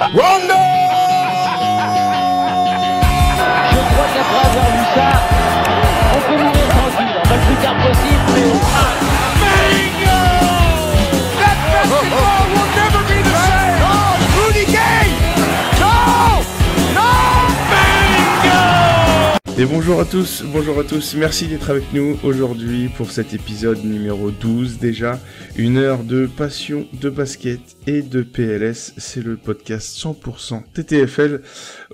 Rondo! Je crois qu'après avoir vu ça, on peut mourir tranquille. On va le plus tard possible, mais... Bingo! That basketball will never be the same! Oh, Rudy Gay! No! No! Bingo! Et bonjour à tous, merci d'être avec nous aujourd'hui pour cet épisode numéro 12 déjà. Une heure de passion, de basket et de PLS, c'est le podcast 100% TTFL.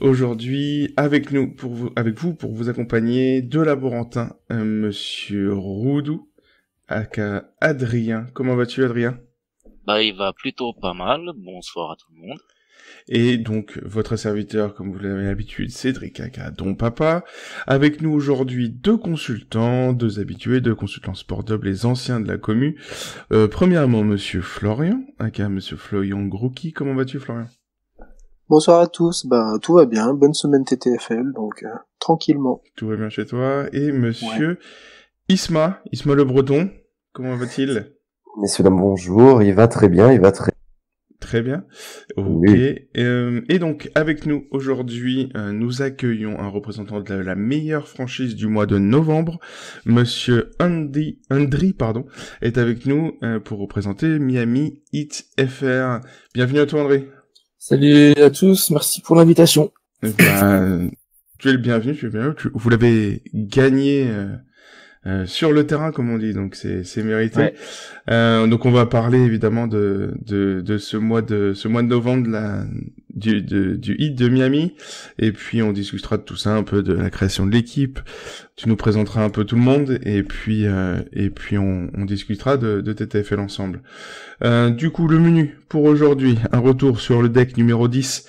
Aujourd'hui, avec vous pour vous accompagner de Laborantin, monsieur Roudou, aka Adrien. Comment vas-tu, Adrien? Il va plutôt pas mal. Bonsoir à tout le monde. Et donc, votre serviteur, comme vous l'avez l'habitude, Cédric aka Don Papa. Avec nous aujourd'hui deux consultants, deux habitués, deux consultants sport double, les anciens de la commu. Premièrement, monsieur Florian, aka monsieur Florian Grouki. Comment vas-tu, Florian? Bonsoir à tous, tout va bien, bonne semaine TTFL, donc tranquillement. Tout va bien chez toi. Et monsieur Isma le Breton, comment va-t-il? Messieurs, dames, bonjour, il va très bien, Très bien. Ok. Oui. Et donc, avec nous aujourd'hui, nous accueillons un représentant de la meilleure franchise du mois de novembre. Monsieur Andri, est avec nous pour représenter Miami Heat FR. Bienvenue à toi, André. Salut à tous, merci pour l'invitation. Tu es le bienvenu, vous l'avez gagné sur le terrain, comme on dit, donc c'est mérité. Ouais. Donc on va parler évidemment de ce mois de novembre du Heat de Miami, et puis on discutera de tout ça, un peu de la création de l'équipe. Tu nous présenteras un peu tout le monde, et puis on discutera de TTFL ensemble. Du coup, le menu pour aujourd'hui, un retour sur le deck numéro 10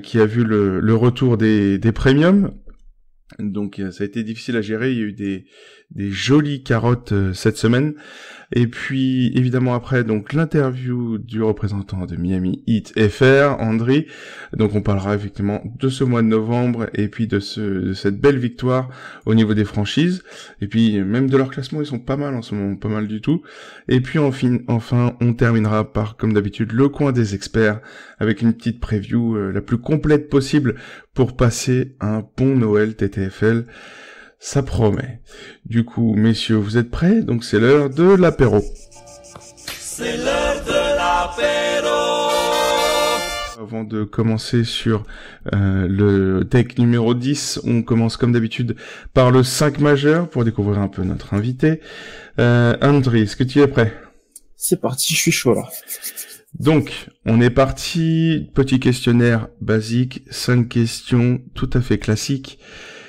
qui a vu le retour des premiums. Donc ça a été difficile à gérer, il y a eu des jolies carottes cette semaine. Et puis évidemment après donc l'interview du représentant de Miami Heat FR, André. Donc on parlera effectivement de ce mois de novembre et puis de cette belle victoire au niveau des franchises. Et puis même de leur classement, ils sont pas mal en ce moment, pas mal du tout. Et puis enfin on terminera par comme d'habitude le coin des experts avec une petite preview la plus complète possible pour passer un bon Noël TTFL. Ça promet. Du coup, messieurs, vous êtes prêts? Donc c'est l'heure de l'apéro. C'est l'heure de l'apéro! Avant de commencer sur le deck numéro 10, on commence comme d'habitude par le 5 majeur pour découvrir un peu notre invité. André, est-ce que tu es prêt? C'est parti, je suis chaud là. Donc, on est parti. Petit questionnaire basique, 5 questions tout à fait classiques.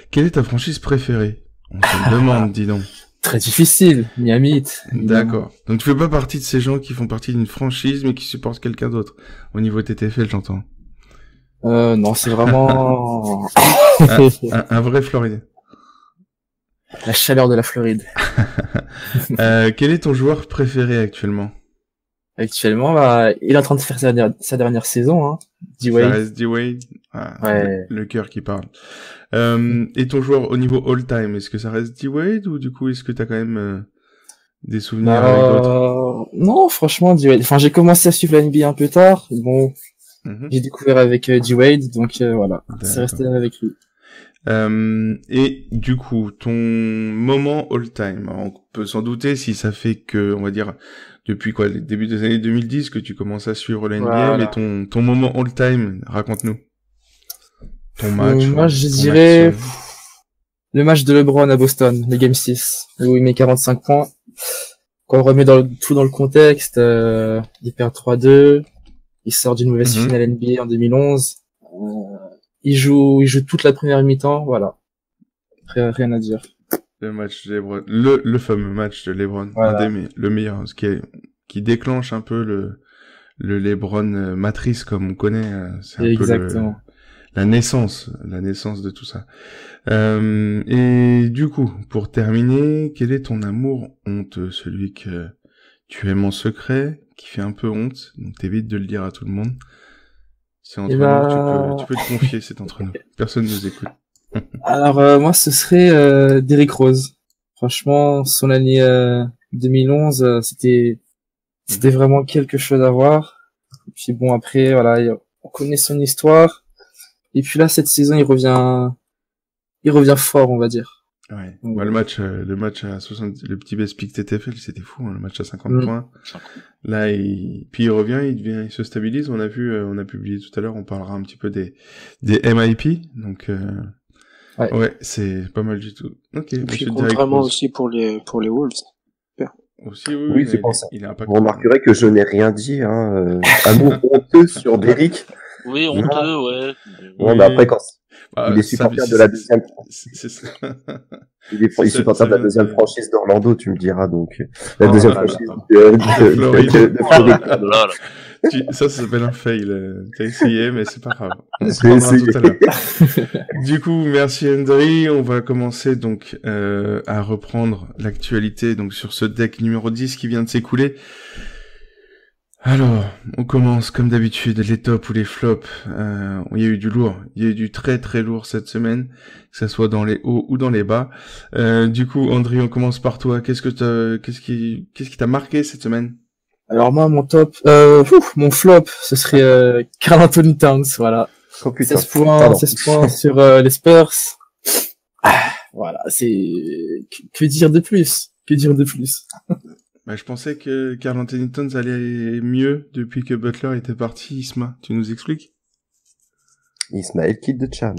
Quelle est ta franchise préférée? On se le demande, dis donc. Très difficile, Miami Heat. D'accord. Donc tu fais pas partie de ces gens qui font partie d'une franchise mais qui supportent quelqu'un d'autre. Au niveau TTFL, j'entends. Non, c'est vraiment... un vrai Floridien. La chaleur de la Floride. Quel est ton joueur préféré actuellement? Actuellement, il est en train de faire sa dernière saison, hein. D-Wade. Ça reste D-Wade. Le cœur qui parle. Et ton joueur au niveau all-time, est-ce que ça reste D-Wade ou du coup est-ce que t'as quand même des souvenirs avec d'autres? Non, franchement, D-Wade. Enfin, j'ai commencé à suivre la NBA un peu tard. Bon, j'ai découvert avec D-Wade, donc voilà, c'est resté avec lui. Et du coup, ton moment all-time, on peut s'en douter si ça fait que, on va dire, depuis le début des années 2010 que tu commences à suivre la NBA, voilà. Mais ton moment all-time, raconte-nous. Ton match. Moi, je dirais le match de LeBron à Boston, le Game 6, où il met 45 points. Quand on remet tout dans le contexte, il perd 3-2, il sort d'une mauvaise finale NBA en 2011. Il joue toute la première mi-temps, voilà. Rien à dire. Le match de LeBron, le fameux match de LeBron, voilà. Le meilleur, ce qui déclenche un peu le LeBron matrice comme on connaît, c'est un exactement. Peu la naissance de tout ça. Et du coup, pour terminer, quel est ton amour honteux, celui que tu aimes en secret, qui fait un peu honte, donc t'évites de le dire à tout le monde. C'est entre nous, tu peux te confier, c'est entre nous. Personne ne nous écoute. Alors moi, ce serait Derrick Rose. Franchement, son année 2011, c'était vraiment quelque chose à voir. Puis bon, après, voilà, On connaît son histoire. Et puis là, cette saison, il revient fort, on va dire. Ouais. Bah, le match à 60, le petit best pick TTFL, c'était fou, hein, le match à 50 points. Là, puis il revient, il se stabilise. On a publié tout à l'heure, on parlera un petit peu des MIP. Donc, ouais, c'est pas mal du tout. Ok. Et puis, il compte vraiment aussi pour les Wolves. Aussi, oui, c'est pour ça. Il a un Vous remarquerez que je n'ai rien dit, hein, amour honteux sur Derrick. Oui, honteux, ouais. Ouais, mais après, quand il est supporter de la deuxième, il est supporter de la deuxième franchise d'Orlando, tu me diras, donc, la deuxième franchise de Floride. Ça s'appelle un fail. T'as essayé, mais c'est pas grave. On se reprendra tout à l'heure. Du coup, merci Hendry. On va commencer donc à reprendre l'actualité donc sur ce deck numéro 10 qui vient de s'écouler. Alors, on commence comme d'habitude les tops ou les flops. Il y a eu du lourd, il y a eu du très très lourd cette semaine, que ça soit dans les hauts ou dans les bas. Du coup, André, on commence par toi. Qu'est-ce qui t'a marqué cette semaine? Alors moi, mon top, mon flop, ce serait Karl Anthony Towns, voilà. 16 points sur les Spurs. Voilà, que dire de plus? Bah, je pensais que Karl Anthony Towns allait mieux depuis que Butler était parti. Isma, tu nous expliques? Ismaël quitte de Charme.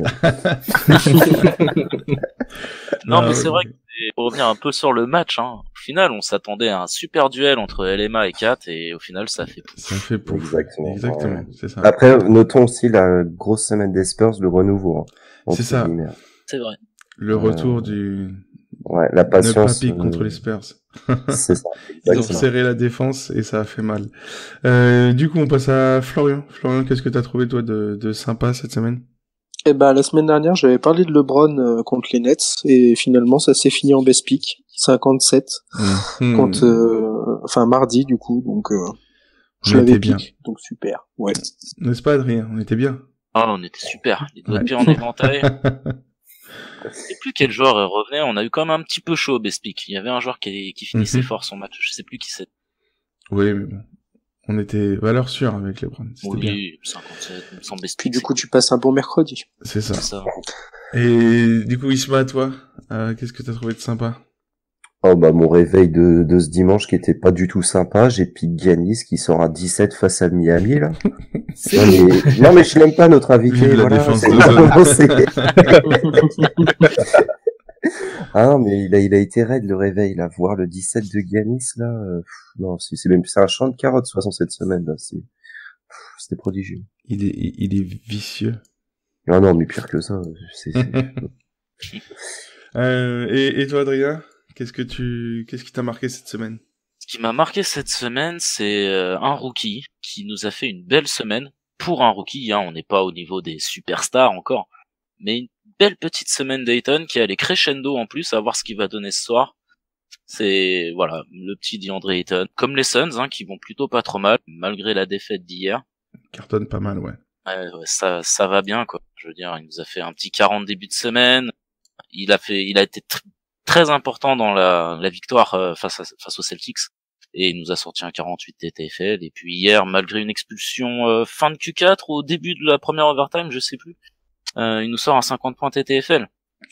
Non, mais c'est vrai que pour revenir un peu sur le match, hein, au final, on s'attendait à un super duel entre LMA et Kat, et au final, ça fait pouf. Ça fait pouf. Exactement. C'est ça. Après, notons aussi la grosse semaine des Spurs, le renouveau. Hein, c'est ça. C'est vrai. Le retour du... Ouais, la patience. Ne pas pique contre les Spurs. C'est ça. Ils ont serré la défense et ça a fait mal. Du coup, on passe à Florian. Florian, qu'est-ce que t'as trouvé, toi, de sympa cette semaine? Eh ben, la semaine dernière, j'avais parlé de LeBron contre les Nets et finalement, ça s'est fini en best pick. 57. Contre, mardi, du coup, donc, je l'avais pick. Donc, super. Ouais. N'est-ce pas, Adrien? On était bien. Ah, on était super. Les doigts de pied en éventail. Je sais plus quel joueur revenait, on a eu quand même un petit peu chaud au best pick. Il y avait un joueur qui finissait fort son match, je sais plus qui c'est. Oui, mais bon. On était valeur sûre avec les Browns. Oui, bien. 57, sans best pick. Puis du coup, tu passes un bon mercredi. C'est ça. Et du coup, Isma, toi, qu'est-ce que t'as trouvé de sympa? Oh bah mon réveil de ce dimanche qui était pas du tout sympa, j'ai piqué Giannis qui sort à 17 face à Miami là. Non mais je n'aime pas notre invité. Voilà, ah non mais il a été raide le réveil là, voir le 17 de Giannis là. Non c'est un champ de carottes 67 semaines là, c'était prodigieux. Il est vicieux. Non mais pire que ça. Et toi Adrien? Qu'est-ce qui t'a marqué cette semaine? Ce qui m'a marqué cette semaine, c'est un rookie qui nous a fait une belle semaine. Pour un rookie, hein, on n'est pas au niveau des superstars encore, mais une belle petite semaine d'Ayton qui allait crescendo en plus, à voir ce qu'il va donner ce soir. C'est, voilà, le petit DeAndre Ayton. Comme les Suns, hein, qui vont plutôt pas trop mal, malgré la défaite d'hier. Cartonne pas mal, ouais. Ouais, ça va bien, quoi. Je veux dire, il nous a fait un petit 40 début de semaine. Il a été très important dans la victoire face aux Celtics, et il nous a sorti un 48 TTFL. Et puis hier, malgré une expulsion fin de Q4 au début de la première overtime, je sais plus, il nous sort un 50 points TTFL.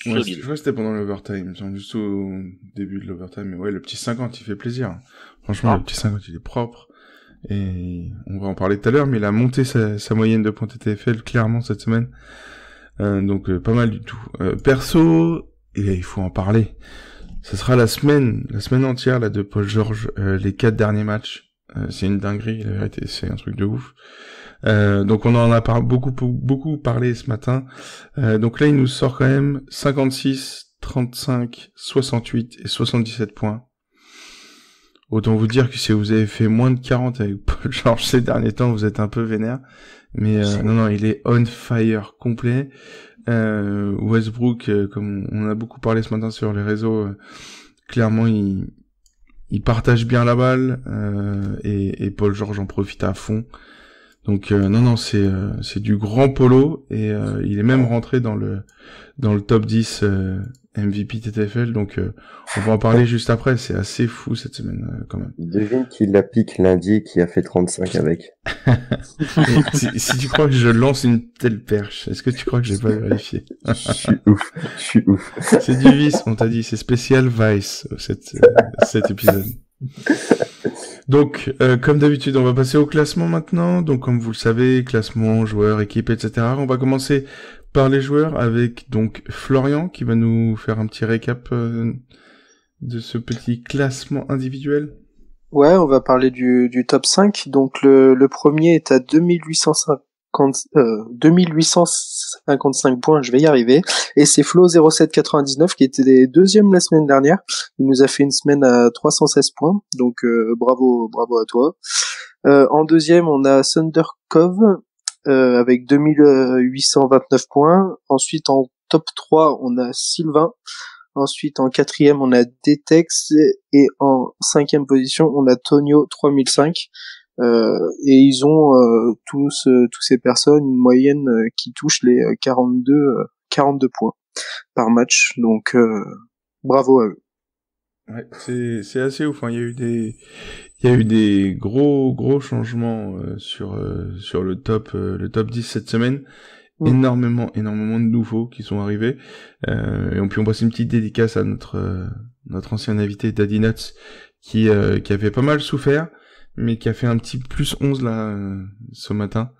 Ouais, je crois que c'était pendant l'overtime, juste au début de l'overtime. Mais ouais, le petit 50, il fait plaisir. Franchement, le petit 50, il est propre. Et on va en parler tout à l'heure, mais il a monté sa moyenne de points TTFL clairement cette semaine. Donc pas mal du tout. Perso, et il faut en parler. Ça sera la semaine entière là de Paul George, les 4 derniers matchs. C'est une dinguerie, la vérité, c'est un truc de ouf. Donc on en a beaucoup parlé ce matin. Donc là il nous sort quand même 56, 35, 68 et 77 points. Autant vous dire que si vous avez fait moins de 40 avec Paul George ces derniers temps, vous êtes un peu vénère. Mais non, il est on fire complet. Westbrook, comme on a beaucoup parlé ce matin sur les réseaux, clairement il partage bien la balle, et Paul George en profite à fond. Donc non, c'est du grand polo et il est même rentré dans le top 10 MVP TTFL. Donc on va en parler juste après. C'est assez fou cette semaine quand même. Devine qui la pique lundi, qui a fait 35 avec. si tu crois que je lance une telle perche, est-ce que tu crois que j'ai pas vérifié? Je suis ouf. C'est du vice, on t'a dit, c'est spécial Vice cet épisode. Donc, comme d'habitude, on va passer au classement maintenant. Donc, comme vous le savez, classement, joueurs, équipe, etc. On va commencer par les joueurs avec donc Florian qui va nous faire un petit récap de ce petit classement individuel. Ouais, on va parler du top 5. Donc le premier est à 2855 points, je vais y arriver. Et c'est Flo0799 qui était deuxième la semaine dernière. Il nous a fait une semaine à 316 points. Donc bravo à toi. En deuxième, on a Thundercove avec 2829 points. Ensuite, en top 3, on a Sylvain. Ensuite, en quatrième, on a Detex, et en cinquième position, on a Tonio 3005. Et ils ont tous ces personnes une moyenne qui touche les 42 points par match. Donc bravo à eux. Ouais, c'est assez ouf. Hein. Il y a eu des gros changements sur le top 10 cette semaine. Énormément de nouveaux qui sont arrivés. Et puis on passe une petite dédicace à notre ancien invité Daddy Nuts qui avait pas mal souffert, mais qui a fait un petit plus 11 là ce matin.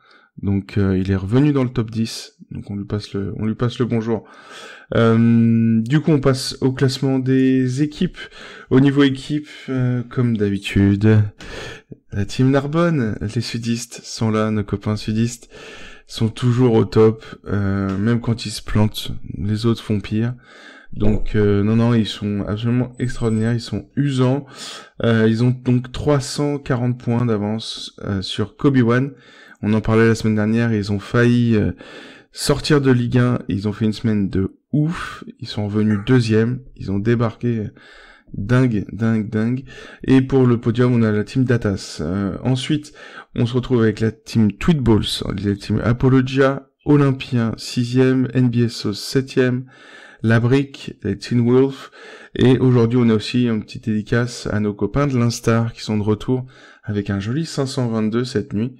Donc il est revenu dans le top 10. Donc on lui passe le bonjour. Du coup on passe au classement des équipes. Au niveau équipe, comme d'habitude, la team Narbonne, les sudistes sont là, nos copains sudistes sont toujours au top, même quand ils se plantent, les autres font pire. Donc non, ils sont absolument extraordinaires, ils sont usants. Ils ont donc 340 points d'avance sur Kobe One. On en parlait la semaine dernière, ils ont failli sortir de Ligue 1, ils ont fait une semaine de ouf, ils sont revenus deuxième, ils ont débarqué dingue. Et pour le podium, on a la team Datas. Ensuite, on se retrouve avec la team Tweetballs, la team Apologia, Olympien 6e, NBSO 7e, La Brique, la Teen Wolf. Et aujourd'hui, on a aussi une petite dédicace à nos copains de l'Instar qui sont de retour avec un joli 522 cette nuit,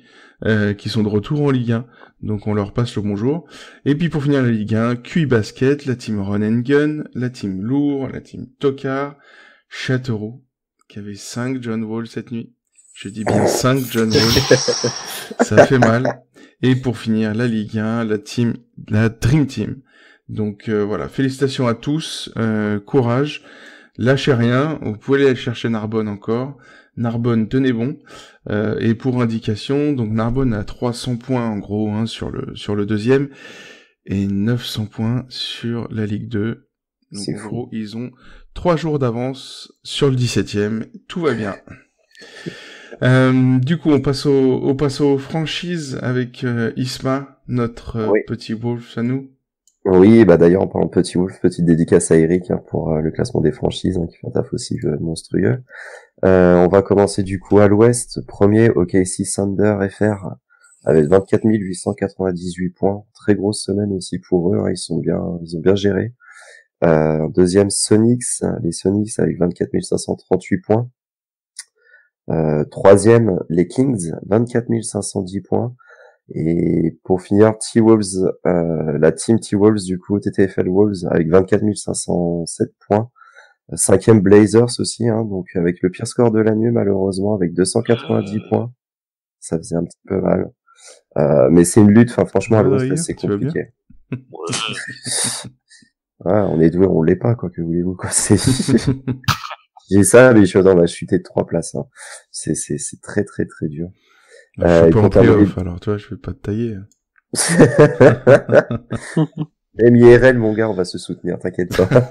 qui sont de retour en Ligue 1. Donc on leur passe le bonjour. Et puis pour finir la Ligue 1, QI Basket, la team Run and Gun, la team Lourd, la team Tokar, Châteauroux, qui avait 5 John Wall cette nuit. Je dis bien 5 John Wall. Ça fait mal. Et pour finir la Ligue 1, la Dream Team. Donc voilà, félicitations à tous, courage, lâchez rien, vous pouvez aller chercher Narbonne encore. Narbonne, tenez bon. Et pour indication, donc Narbonne a 300 points en gros sur le deuxième et 900 points sur la Ligue 2. Donc en gros, ils ont 3 jours d'avance sur le 17e. Tout va bien. Du coup, on passe aux franchises avec Isma, notre petit Wolf à nous. Oui, bah d'ailleurs, en parlant de petit Wolf, petite dédicace à Eric pour le classement des franchises, qui fait un taf aussi monstrueux. On va commencer du coup à l'ouest. Premier, OKC Thunder FR avec 24 898 points. Très grosse semaine aussi pour eux, ils ont bien géré. Deuxième, Sonics, les Sonics avec 24 538 points. Troisième, les Kings, 24 510 points. Et pour finir, T-Wolves, la team T-Wolves, du coup, TTFL Wolves, avec 24 507 points. Cinquième, Blazers aussi, donc avec le pire score de l'année, malheureusement, avec 290 points. Ça faisait un petit peu mal. Mais c'est une lutte, franchement, à l'Ouest, c'est compliqué. On est doué, on l'est pas, quoi, que voulez-vous, quoi. J'ai ça, mais on va chuter de 3 places, C'est très, très, très dur. Je suis pas en playoff, alors toi, je vais pas te tailler. Même IRL, mon gars, on va se soutenir, t'inquiète pas.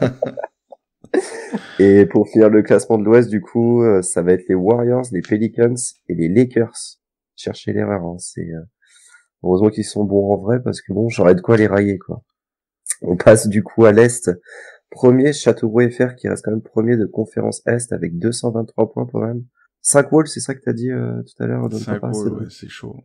Et pour finir le classement de l'Ouest, du coup, ça va être les Warriors, les Pelicans et les Lakers. Cherchez l'erreur, heureusement qu'ils sont bons en vrai, parce que bon, j'aurais de quoi les railler, quoi. On passe du coup à l'Est. Premier, Châteauroux FR, qui reste quand même premier de conférence Est avec 223 points quand même. 5 Wolves, c'est ça que t'as dit tout à l'heure? 5 Wolves, ouais, c'est chaud.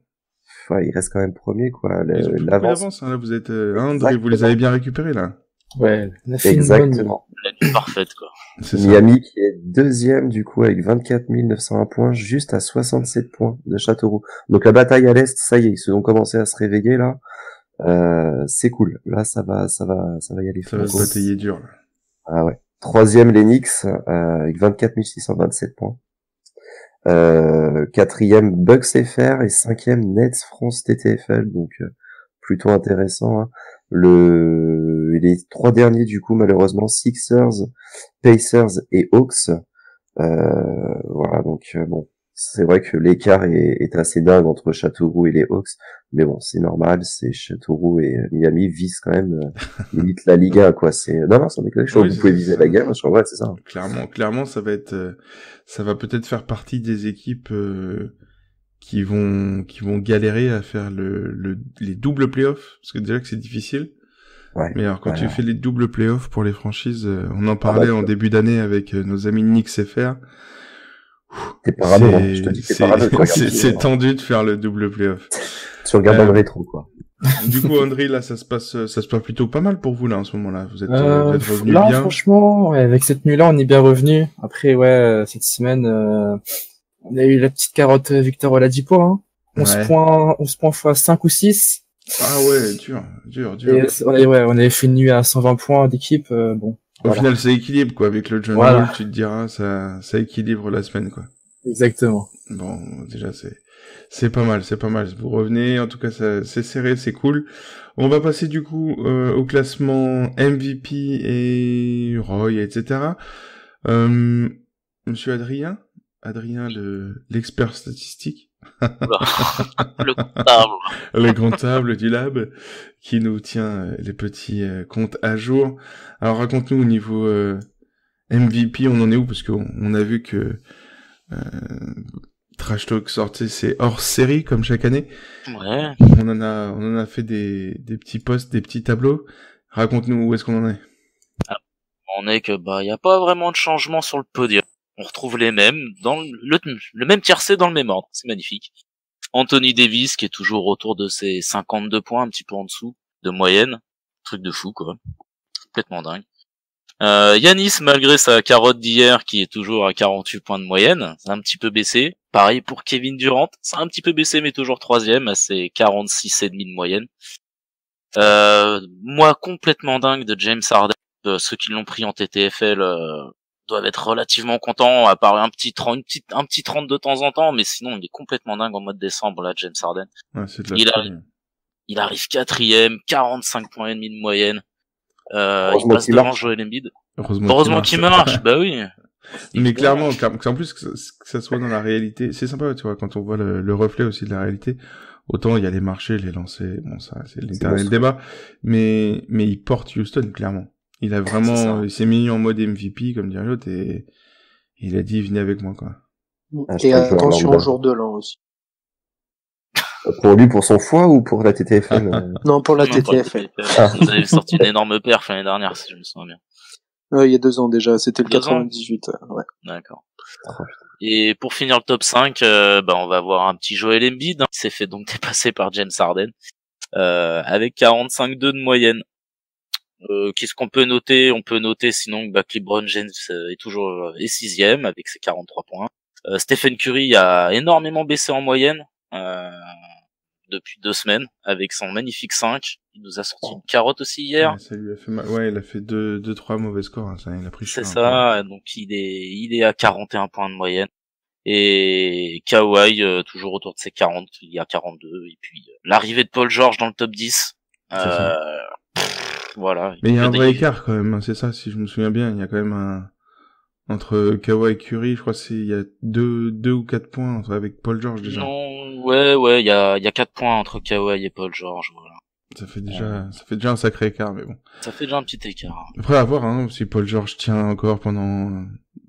ouais, il reste quand même premier, quoi. Ils ont plus beaucoup L'avance. d'avance, hein, là, vous êtes, André, vous les avez bien récupérés, là. Ouais, on a fait Exactement. La nuit parfaite, quoi. C'est ça. Miami qui est deuxième, du coup, avec 24 901 points, juste à 67 points de Châteauroux. Donc la bataille à l'Est, ça y est, ils ont commencé à se réveiller, là. C'est cool. Là, ça va y aller. Ça va se batailler dur, là. Ah ouais. Troisième, les Knicks, avec 24 627 points. Quatrième, Bucks FR, et cinquième, Nets France TTFL, donc plutôt intéressant, hein. Les trois derniers, du coup, malheureusement, Sixers, Pacers et Hawks. Voilà, donc bon, c'est vrai que l'écart est assez dingue entre Châteauroux et les Hawks, mais bon, c'est normal, c'est Châteauroux et Miami visent quand même limite la Liga, quoi. C'est non, c'est quelque chose. Oui, vous pouvez viser la gamme, en vrai, c'est ça. Clairement, ça va être, ça va peut-être faire partie des équipes qui vont galérer à faire les doubles playoffs, parce que déjà que c'est difficile. Ouais. Mais alors quand Ouais. tu fais les doubles playoffs pour les franchises, on en parlait en début d'année avec nos amis de Knicks FR. T'es parano, hein. Je te dis que t'es parano. C'est tendu de faire le double playoff. Tu regardes dans le rétro, quoi. Du coup, André, là, ça se passe plutôt pas mal pour vous, là, en ce moment-là. Vous êtes revenu là, bien. franchement, ouais, avec cette nuit-là, on est bien revenu. Après, ouais, cette semaine, on a eu la petite carotte Victor Oladipo, hein. 11 points fois 5 ou 6. Ah ouais, dur. Et on avait fait une nuit à 120 points d'équipe, bon. Au final, ça équilibre, quoi. Avec le John Wall, tu te diras, ça équilibre la semaine, quoi. Exactement. Bon, déjà, c'est pas mal. Vous revenez, en tout cas, c'est serré, c'est cool. On va passer, du coup, au classement MVP et Roy, etc. Monsieur Adrien, l'expert statistique. Le comptable. Le comptable du lab qui nous tient les petits comptes à jour. Alors raconte-nous au niveau MVP, on en est où, parce qu'on a vu que Trash Talk sortait ses hors série comme chaque année. Ouais. On en a fait des petits posts, des petits tableaux. Raconte-nous où est-ce qu'on en est. On est que y a pas vraiment de changement sur le podium. On retrouve les mêmes dans le même tiercé dans le même ordre. C'est magnifique. Anthony Davis qui est toujours autour de ses 52 points, un petit peu en dessous de moyenne. Truc de fou, quoi. Complètement dingue. Giannis, malgré sa carotte d'hier, qui est toujours à 48 points de moyenne, c'est un petit peu baissé. Pareil pour Kevin Durant, c'est un petit peu baissé, mais toujours troisième, à ses 46,5 de moyenne. Moi, complètement dingue de James Harden. Ceux qui l'ont pris en TTFL doivent être relativement contents, à part un petit 30 de temps en temps, mais sinon il est complètement dingue en mois de décembre, là, James Harden. Ouais, c'est de la il arrive quatrième, 45 points et demi de moyenne. Il passe devant Joel Embiid. Heureusement qu'il marche, bah oui. Mais clairement, en plus que ça soit dans la réalité, c'est sympa, tu vois, quand on voit le reflet aussi de la réalité. Autant il y a les marchés, les lancers, bon ça c'est l'éternel débat, mais il porte Houston clairement. Il a vraiment, il s'est mis en mode MVP comme dirait l'autre et il a dit venez avec moi, quoi. Et attention au jour de l'an aussi. Pour lui, pour son foie ou pour la TTFL? Non, pour la TTFL. Vous avez sorti une énorme perf l'année dernière, si je me souviens bien. Il y a 2 ans déjà, c'était le 98, ouais. D'accord. Et pour finir le top 5, on va avoir un petit Joel Embiid, qui s'est fait donc dépasser par James Harden, avec 45,2 de moyenne. Qu'est-ce qu'on peut noter? On peut noter sinon que LeBron James est toujours sixième avec ses 43 points. Stephen Curry a énormément baissé en moyenne depuis 2 semaines avec son magnifique 5. Il nous a sorti une carotte aussi hier. Ouais, ça lui a fait mal. Ouais, il a fait 2-3 mauvais scores. Hein, ça, il a pris cher. C'est ça. Donc il est à 41 points de moyenne. Et Kawhi toujours autour de ses 40. Il y a 42. Et puis l'arrivée de Paul George dans le top 10. Voilà. Mais il y a un vrai écart quand même, hein, c'est ça, si je me souviens bien. Il y a quand même entre Kawhi et Curry, je crois il y a 2 ou 4 points avec Paul George déjà. Non, ouais, il y a 4 points entre Kawhi et Paul George, voilà. Ça fait déjà un sacré écart, mais bon. Ça fait déjà un petit écart. Après, à voir, hein, si Paul George tient encore pendant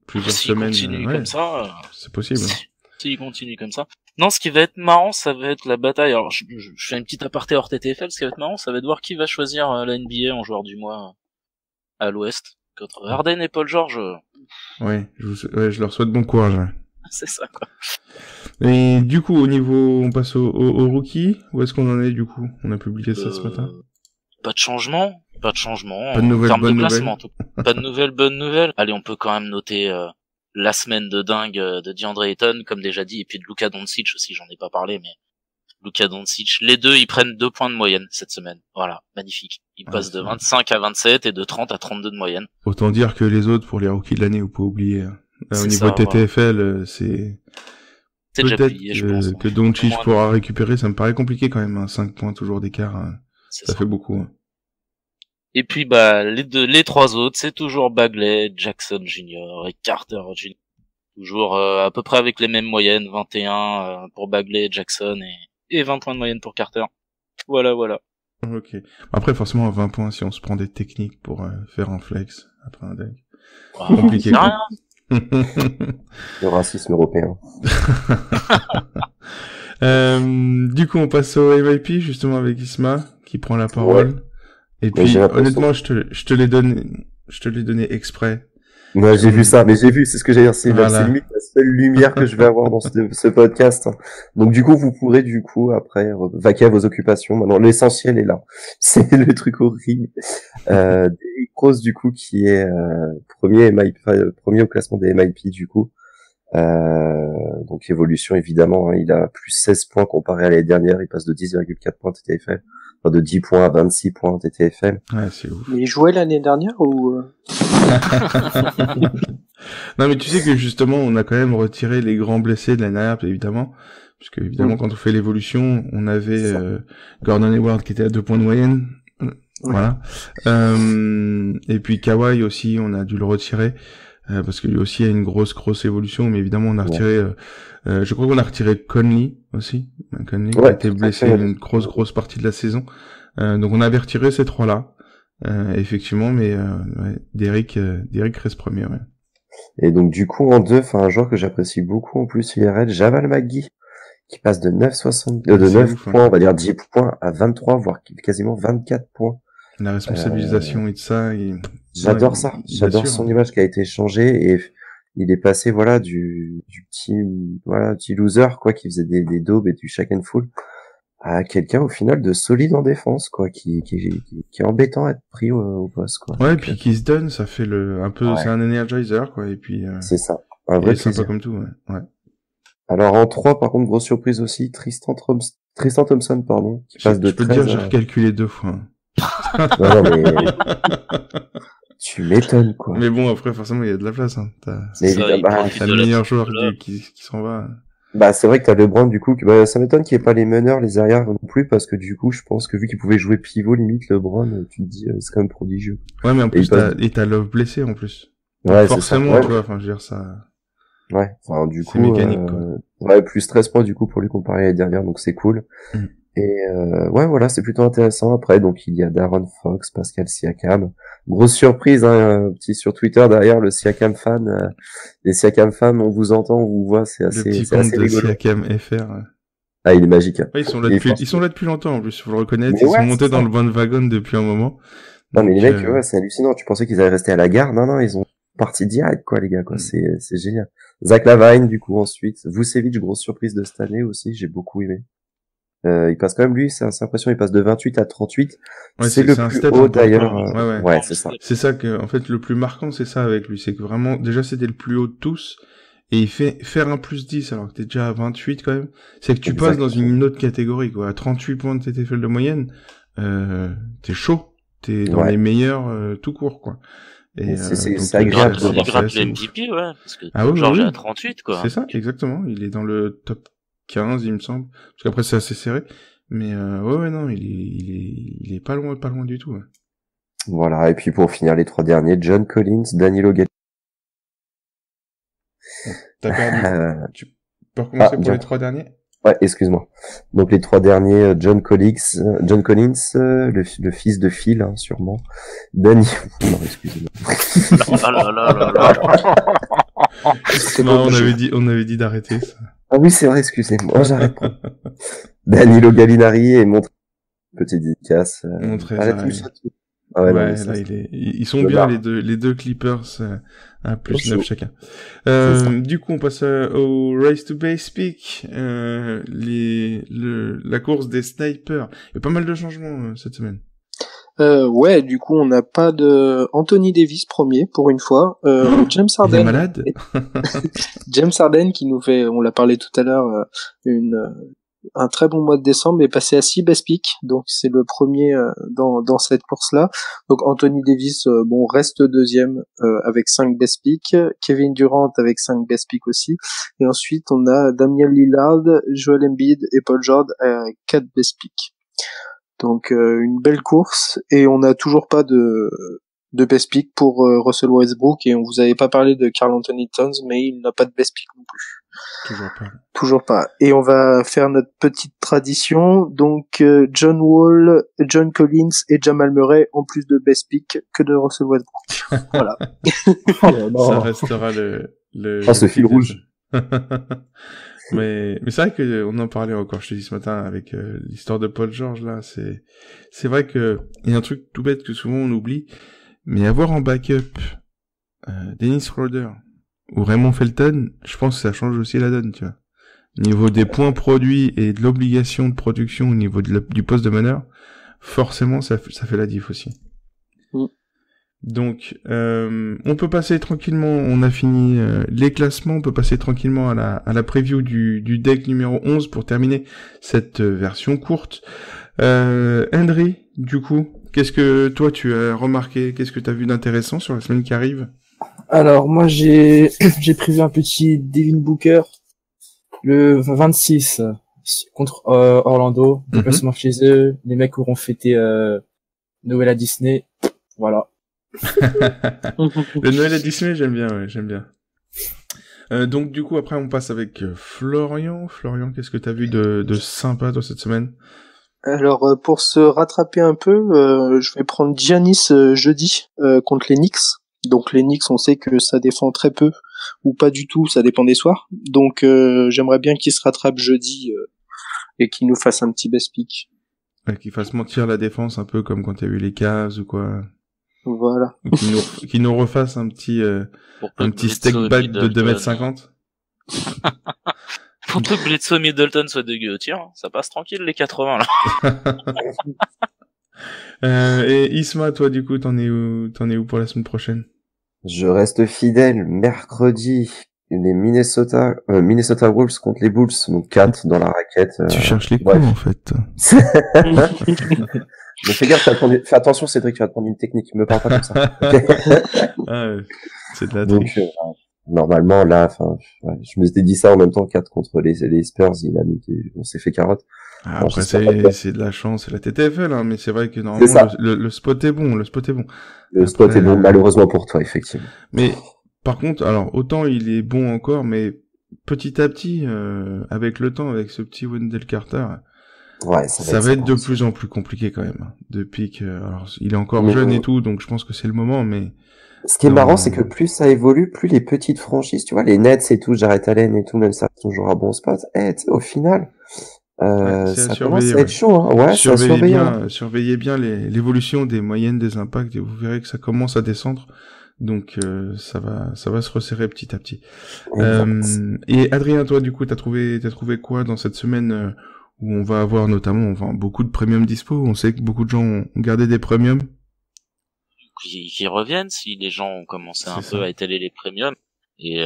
plusieurs semaines. S'il continue comme ça. C'est possible. S'il continue comme ça. Non, ce qui va être marrant, ça va être la bataille. Alors, je fais une petite aparté hors TTFL. Ce qui va être marrant, ça va être de voir qui va choisir la NBA en joueur du mois à l'Ouest. Contre Harden et Paul George. Ouais, je leur souhaite bon courage. C'est ça, quoi. Et du coup, au niveau, on passe au rookie. Où est-ce qu'on en est, du coup? On a publié ça ce matin. Pas de changement. Pas de nouvelles, en termes bonnes de classement, nouvelles. en tout cas. Pas de nouvelles, bonnes nouvelles. Allez, on peut quand même noter la semaine de dingue de DeAndre Ayton, comme déjà dit, et puis de Luka Doncic aussi, j'en ai pas parlé, mais Luka Doncic, les deux, ils prennent 2 points de moyenne cette semaine. Voilà, magnifique. Ils passent de 25 à 27 et de 30 à 32 de moyenne. Autant dire que les autres, pour les rookies de l'année, vous pouvez oublier. Au niveau ça, TTFL, c'est déjà peut-être plié, je pense. que Doncic pourra récupérer. Ça me paraît compliqué quand même. 5 points toujours d'écart. Ça fait beaucoup. Hein. Et puis les trois autres, c'est toujours Bagley, Jackson Jr. et Carter Jr. Toujours à peu près avec les mêmes moyennes, 21 pour Bagley, Jackson et 20 points de moyenne pour Carter. Voilà. Ok. Après, forcément, à 20 points, si on se prend des techniques pour faire un flex après un deck. Compliqué. C'est rien. Le racisme européen. Du coup, on passe au MIP, justement, avec Isma, qui prend la parole. Ouais. Et puis, honnêtement, je te l'ai donné exprès. Moi, j'ai vu ça, mais c'est ce que j'allais dire, c'est Voilà. limite la seule lumière que je vais avoir dans ce podcast. Donc, du coup, vous pourrez, après, vaquer à vos occupations. Maintenant, l'essentiel est là. C'est le truc horrible. Derrick Rose, du coup, qui est, premier au classement des MIP, du coup. Donc, évolution, évidemment, hein, il a plus 16 points comparé à l'année dernière. Il passe de 10,4 points TTFL. Enfin, de 10 points à 26 points TTFL. Ouais, c'est ouf. Mais il jouait l'année dernière ou Non, mais tu sais que justement, on a quand même retiré les grands blessés de l'année dernière, évidemment. Puisque, évidemment, quand on fait l'évolution, on avait Gordon Hayward qui était à 2 points de moyenne. Voilà. Et puis Kawhi aussi, on a dû le retirer. Parce que lui aussi a une grosse évolution. Mais évidemment, on a retiré... je crois qu'on a retiré Conley aussi. Conley qui a été blessé une grosse partie de la saison. Donc on avait retiré ces trois-là. Effectivement, mais Derrick reste premier. Ouais. Et donc du coup en 2, un joueur que j'apprécie beaucoup en plus IRL, Jamal McGee, qui passe de 9 points, on va dire 10 points à 23, voire quasiment 24 points. La responsabilisation et de ça. J'adore ça. J'adore son image qui a été changée et il est passé du petit loser quoi qui faisait des daubes et du shake and full à quelqu'un au final de solide en défense quoi qui est embêtant à être pris au poste quoi. Ouais, puis qui se donne, ça fait c'est un energizer quoi et puis c'est ça. Un vrai plaisir. Sympa comme tout ouais. Alors en 3 par contre grosse surprise aussi Tristan Thompson pardon qui passe de 13 Je peux te dire j'ai recalculé 2 fois. Non mais tu m'étonnes quoi. Mais bon après forcément il y a de la place hein. T'as le meilleur joueur qui s'en va. Bah c'est vrai que t'as LeBron du coup ça m'étonne qu'il n'y ait pas les meneurs, les arrières non plus parce que du coup je pense que vu qu'il pouvait jouer pivot limite LeBron, tu te dis c'est quand même prodigieux. Ouais mais en plus t'as Love blessé en plus. Ouais forcément c'est ça. Tu vois, enfin je veux dire ça. Ouais, enfin du coup mécanique quoi. Ouais, plus 13 points du coup pour lui comparé à l'année dernière donc c'est cool. Et ouais voilà, c'est plutôt intéressant. Après donc il y a Darren Fox, Pascal Siakam. Grosse surprise petit sur Twitter derrière le Siakam fan les Siakam fans, on vous entend, on vous voit, c'est assez le petit compte de Siakam FR. Ah, il est magique. Hein. Ouais, ils sont là depuis longtemps en plus, faut le reconnaître, ils sont montés dans le bandwagon depuis un moment. Non mais les mecs ouais, c'est hallucinant, tu pensais qu'ils allaient rester à la gare. Non, ils ont parti direct quoi les gars quoi, c'est génial. Zach Lavine du coup ensuite, Vucevic grosse surprise de cette année aussi, j'ai beaucoup aimé. Il passe quand même lui, c'est l'impression il passe de 28 à 38. Ouais, c'est le plus haut d'ailleurs. Ouais, c'est ça. C'est ça que en fait le plus marquant c'est ça avec lui, c'est que vraiment déjà c'était le plus haut de tous et il fait faire un plus 10 alors que t'es déjà à 28 quand même. C'est que tu passes dans une autre catégorie quoi, à 38 points de TTFL de moyenne, t'es chaud, t'es dans les meilleurs tout court quoi. Et c'est agréable de voir le MVP ouais parce que George est à 38 quoi. C'est ça exactement, il est dans le top 15 il me semble parce qu'après c'est assez serré mais ouais non il est pas loin du tout ouais. Voilà et puis pour finir les 3 derniers John Collins, Danilo Gallinari. T'as perdu. Tu peux recommencer pour les 3 derniers? Ouais, excuse-moi. Donc les 3 derniers John Collins, le fils de Phil hein, sûrement. Non, excusez-moi. Non, on avait dit d'arrêter ça. Ah oui, c'est vrai, excusez-moi, j'arrête pas. Danilo Gallinari et montre petite dédicace. Ah ouais, non, Ouais, mais ça, là, ils sont Le bien, bar. les deux Clippers, à plus Ils sont 9 chauds. chacun. ça. Du coup, on passe au Race to Base Peak, la course des snipers. Il y a pas mal de changements, cette semaine. Ouais, du coup, on n'a pas de Anthony Davis premier pour une fois. James Il est Harden, malade? James Harden qui nous fait, on l'a parlé tout à l'heure, un très bon mois de décembre est passé à 6 best picks, donc c'est le premier dans cette course-là. Donc Anthony Davis, bon, reste deuxième avec 5 best picks. Kevin Durant avec 5 best picks aussi. Et ensuite, on a Damian Lillard, Joel Embiid et Paul George à 4 best picks. Donc une belle course, et on n'a toujours pas de best pick pour Russell Westbrook, et on vous avait pas parlé de Karl Anthony Towns, mais il n'a pas de best pick non plus. Toujours pas. Et on va faire notre petite tradition, donc John Wall, John Collins et Jamal Murray ont plus de best pick que de Russell Westbrook. Voilà. Ça restera le ce fil rouge. Mais c'est vrai que on en parlait encore, je te dis ce matin, avec l'histoire de Paul George, là, c'est vrai que il y a un truc tout bête que souvent on oublie, mais avoir en backup Dennis Schroeder ou Raymond Felton, je pense que ça change aussi la donne, tu vois. Au niveau des points produits et de l'obligation de production au niveau du poste de meneur, forcément ça fait la diff aussi. Donc, on peut passer tranquillement, on a fini les classements, on peut passer tranquillement à la preview du deck numéro 11 pour terminer cette version courte. Henry, du coup, qu'est-ce que toi tu as remarqué, qu'est-ce que tu as vu d'intéressant sur la semaine qui arrive? Alors, moi, j'ai prévu un petit Devin Booker le 26 contre Orlando, déplacement chez eux, les mecs auront fêté Noël à Disney, voilà. Le Noël à Disney, j'aime bien, ouais, j'aime bien. Donc du coup après on passe avec Florian. Florian, qu'est-ce que t'as vu de sympa toi cette semaine? Alors pour se rattraper un peu, je vais prendre Giannis jeudi contre les Knicks. Donc les Knicks, on sait que ça défend très peu ou pas du tout, ça dépend des soirs. Donc j'aimerais bien qu'il se rattrape jeudi et qu'il nous fasse un petit best pick. Ouais, qu'il fasse mentir la défense un peu comme quand t'as eu les Cavs ou quoi. Voilà. Ou qu'il nous refasse un petit step back de 2m50. Pour que Bledsoe Middleton soit dégueu, tiens, ça passe tranquille les 80 là. Et Isma, toi du coup, t'en es où pour la semaine prochaine? Je reste fidèle. Mercredi, les Minnesota Wolves contre les Bulls, donc 4 dans la raquette. Tu cherches les coups en fait. Mais fais gaffe, fais attention Cédric, tu vas te prendre une technique, me parle pas comme ça. Ah, c'est de la donc, normalement là, je me suis dit ça en même temps, 4 contre les Spurs, on s'est fait carotte. Ah, après c'est de la chance, c'est la TTFL, hein, mais c'est vrai que normalement le spot est bon, Le spot est bon, malheureusement pour toi, effectivement. Mais par contre, alors autant il est bon encore, mais petit à petit, avec le temps, avec ce petit Wendell Carter, ouais, ça va être de plus en plus compliqué quand même. Depuis que, alors il est encore jeune et tout, donc je pense que c'est le moment, mais ce qui est marrant, c'est que plus ça évolue, plus les petites franchises, tu vois, les Nets et tout, Jarrett Allen et tout, même ça toujours à bon spot. Au final, ça commence à être chaud, hein. Ouais, surveillez bien l'évolution des moyennes des impacts et vous verrez que ça commence à descendre. Donc ça va se resserrer petit à petit. Et Adrien, toi du coup, t'as trouvé quoi dans cette semaine où on va avoir notamment beaucoup de premium dispo? On sait que beaucoup de gens ont gardé des premiums. Qui reviennent si les gens ont commencé peu à étaler les premiums. Et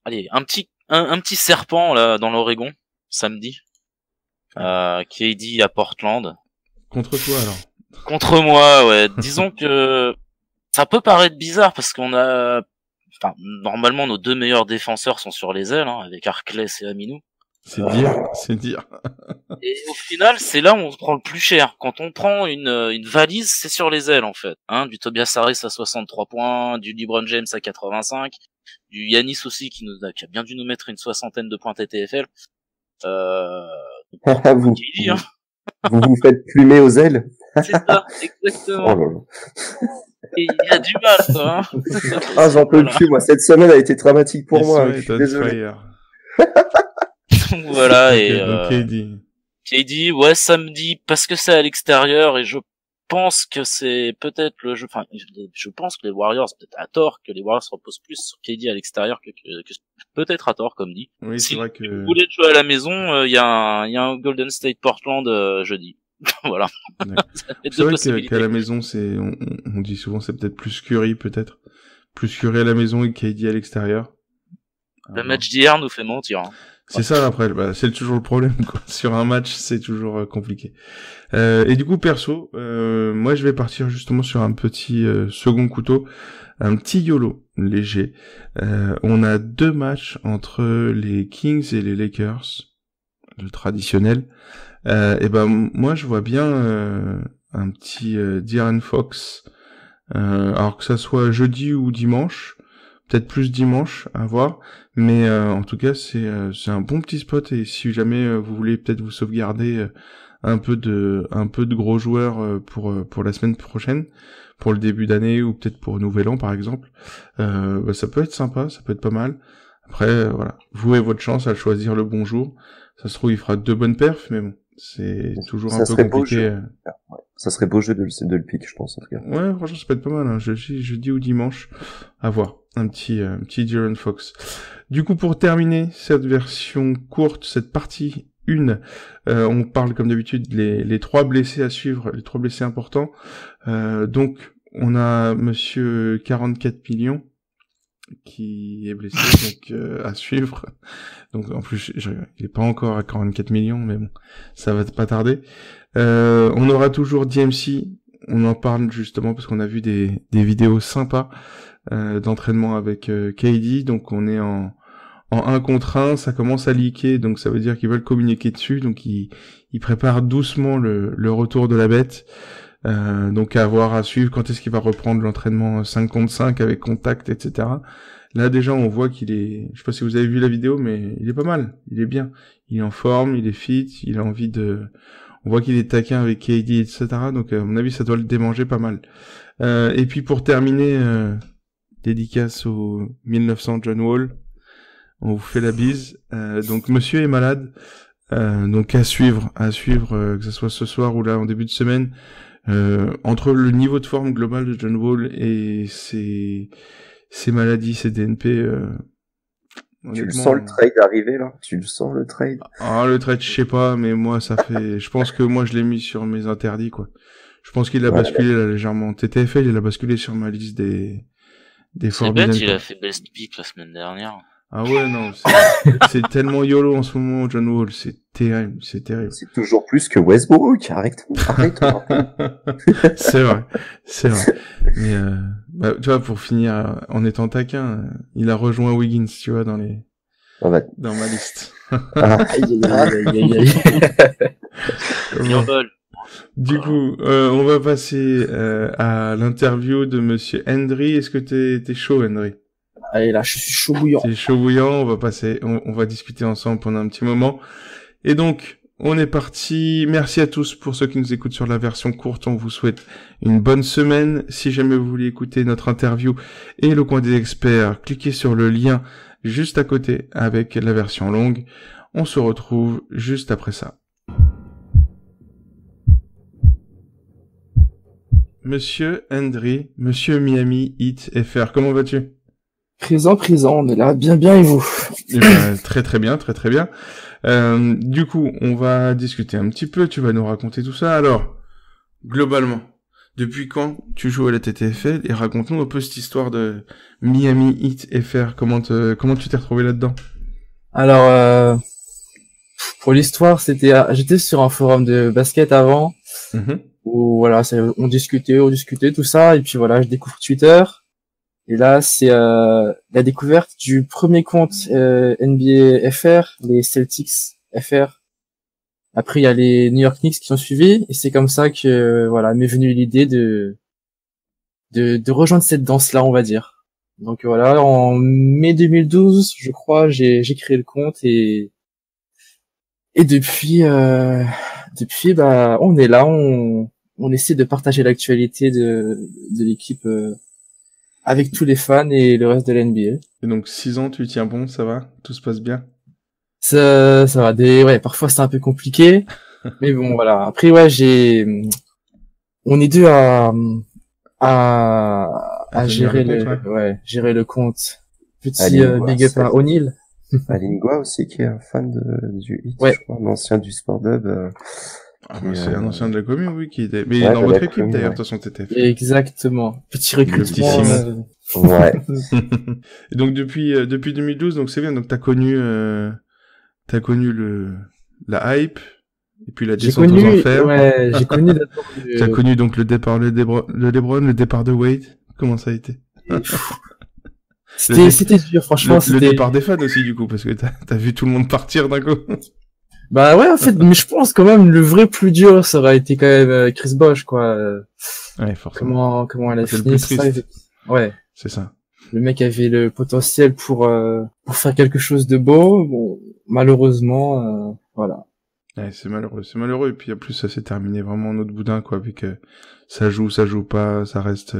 allez, un petit serpent là dans l'Oregon samedi. KD à Portland. Contre toi alors? Contre moi, ouais. Disons que ça peut paraître bizarre parce qu'on a, normalement nos deux meilleurs défenseurs sont sur les ailes, hein, avec Harkless et Aminou. C'est dire. Et au final, c'est là où on se prend le plus cher. Quand on prend une valise, c'est sur les ailes, en fait. Hein, du Tobias Harris à 63 points, du LeBron James à 85, du Giannis aussi qui a bien dû nous mettre une 60aine de points TTFL. Vous vous faites plumer aux ailes? C'est ça, exactement. Oh là là. Et il y a du mal, quoi, hein. Ah, j'en peux plus, moi. Cette semaine a été dramatique pour moi. Je suis désolé. Donc voilà, okay, donc KD, ouais, samedi, parce que c'est à l'extérieur et je pense que c'est peut-être le jeu, enfin, je pense que les Warriors, peut-être à tort, que les Warriors reposent plus sur KD à l'extérieur que peut-être à tort, comme dit. Oui, Si c'est vrai que... vous voulez jouer à la maison, il y a un Golden State Portland jeudi. Voilà. Ouais. Ça fait C'est deux vrai possibilités. qu'à la maison, on dit souvent c'est peut-être plus Curry, peut-être. Plus Curry à la maison et KD à l'extérieur. Le match d'hier nous fait mentir. Hein. C'est ça après, c'est toujours le problème quoi. Sur un match, c'est toujours compliqué. Et du coup perso, moi je vais partir justement sur un petit second couteau, un petit YOLO léger. On a 2 matchs entre les Kings et les Lakers, le traditionnel. Et ben moi je vois bien un petit De'Aaron Fox, alors que ça soit jeudi ou dimanche. Peut-être plus dimanche, à voir. Mais en tout cas, c'est un bon petit spot. Et si jamais vous voulez peut-être vous sauvegarder un peu de gros joueurs pour la semaine prochaine, pour le début d'année ou peut-être pour Nouvel An par exemple, ça peut être sympa, ça peut être pas mal. Après, voilà, vous avez votre chance à choisir le bon jour. Ça se trouve, il fera 2 bonnes perfs, mais bon, c'est toujours un peu compliqué. Ouais. Ça serait beau jeu de le pick, je pense, en tout cas. Ouais, franchement, ça peut être pas mal, hein. Jeudi ou dimanche. À voir. Un petit De'Aaron Fox. Du coup, pour terminer cette version courte, cette partie 1, on parle comme d'habitude les 3 blessés à suivre, les 3 blessés importants. Donc, on a monsieur 44 millions qui est blessé, donc à suivre. Donc en plus, il est pas encore à 44 millions, mais bon, ça va pas tarder. On aura toujours DMC, on en parle justement parce qu'on a vu des vidéos sympas d'entraînement avec KD, donc on est en 1 contre 1, ça commence à leaker, donc ça veut dire qu'ils veulent communiquer dessus, donc ils préparent doucement le retour de la bête. Donc à voir, à suivre quand est-ce qu'il va reprendre l'entraînement 5 contre 5 avec contact, etc. Là déjà on voit qu'il est, je sais pas si vous avez vu la vidéo, mais il est pas mal, il est bien, il est en forme, il est fit, il a envie on voit qu'il est taquin avec KD, etc. Donc à mon avis ça doit le démanger pas mal. Et puis pour terminer, dédicace au 1900 John Wall, on vous fait la bise. Donc monsieur est malade, donc à suivre, que ce soit ce soir ou là en début de semaine. Entre le niveau de forme global de John Wall et ses maladies, ses DNP, tu le sens le trade arriver là? Tu le sens le trade? Ah, le trade, je sais pas, mais moi ça fait, je pense que moi je l'ai mis sur mes interdits quoi. Je pense qu'il a basculé là légèrement. TTFL, il a basculé sur ma liste des Forbidden. C'est bête, il a fait best pick la semaine dernière. Ah ouais, non, c'est tellement YOLO en ce moment, John Wall, c'est terrible. C'est toujours plus que Westbrook, arrête. C'est vrai. Mais, tu vois, pour finir, en étant taquin, il a rejoint Wiggins, tu vois, dans ma liste. Du coup, on va passer, à l'interview de monsieur Hendry. Est-ce que t'es chaud, Hendry? Allez, là, je suis chaud bouillant. C'est chaud bouillant, on va discuter ensemble pendant un petit moment. Et donc, on est parti. Merci à tous pour ceux qui nous écoutent sur la version courte. On vous souhaite une bonne semaine. Si jamais vous voulez écouter notre interview et le coin des experts, cliquez sur le lien juste à côté avec la version longue. On se retrouve juste après ça. Monsieur Hendry, monsieur Miami Heat FR, comment vas-tu? Présent, on est là, bien et vous? Très bien. Du coup, on va discuter un petit peu, tu vas nous raconter tout ça. Alors, globalement, depuis quand tu joues à la TTFL et raconte-nous un peu cette histoire de Miami Heat FR, comment tu t'es retrouvé là-dedans? Alors, pour l'histoire, j'étais sur un forum de basket avant, où voilà, on discutait tout ça, et puis voilà, je découvre Twitter. Et là, c'est la découverte du premier compte NBA FR, les Celtics FR. Après, il y a les New York Knicks qui ont suivi, et c'est comme ça que voilà, m'est venue l'idée de rejoindre cette danse-là, on va dire. Donc voilà, en mai 2012, je crois, j'ai créé le compte et depuis bah on est là, on essaie de partager l'actualité de l'équipe avec tous les fans et le reste de la NBA. Et donc 6 ans, tu tiens bon, ça va? Tout se passe bien? Ça va. Parfois c'est un peu compliqué, mais bon voilà. Après j'ai on est deux à gérer gérer le compte. Petit big up à O'Neal. Alingua aussi, qui est un fan du hit, je crois, un ancien du Sport Hub. C'est un ancien de la commune, oui, qui était, mais il est dans votre équipe, d'ailleurs, de toute façon, TTF. Exactement. Petit recrutement. Ouais. Et donc, depuis 2012, donc c'est bien, donc t'as connu la hype, et puis la descente aux enfers. Ouais, j'ai connu d'abord T'as connu donc le départ de LeBron, le départ de Wade. Comment ça a été? C'était dur, franchement. Le départ des fans aussi, du coup, parce que t'as vu tout le monde partir d'un coup. Bah ouais, en fait, mais je pense quand même le vrai plus dur, ça aurait été quand même Chris Bosh, quoi. Ouais, forcément. Comment elle a fini ça. Ouais. C'est ça. Le mec avait le potentiel pour faire quelque chose de beau. Bon, malheureusement, voilà. Ouais, c'est malheureux. Et puis en plus, ça s'est terminé vraiment en autre boudin, quoi, avec ça joue pas, ça reste.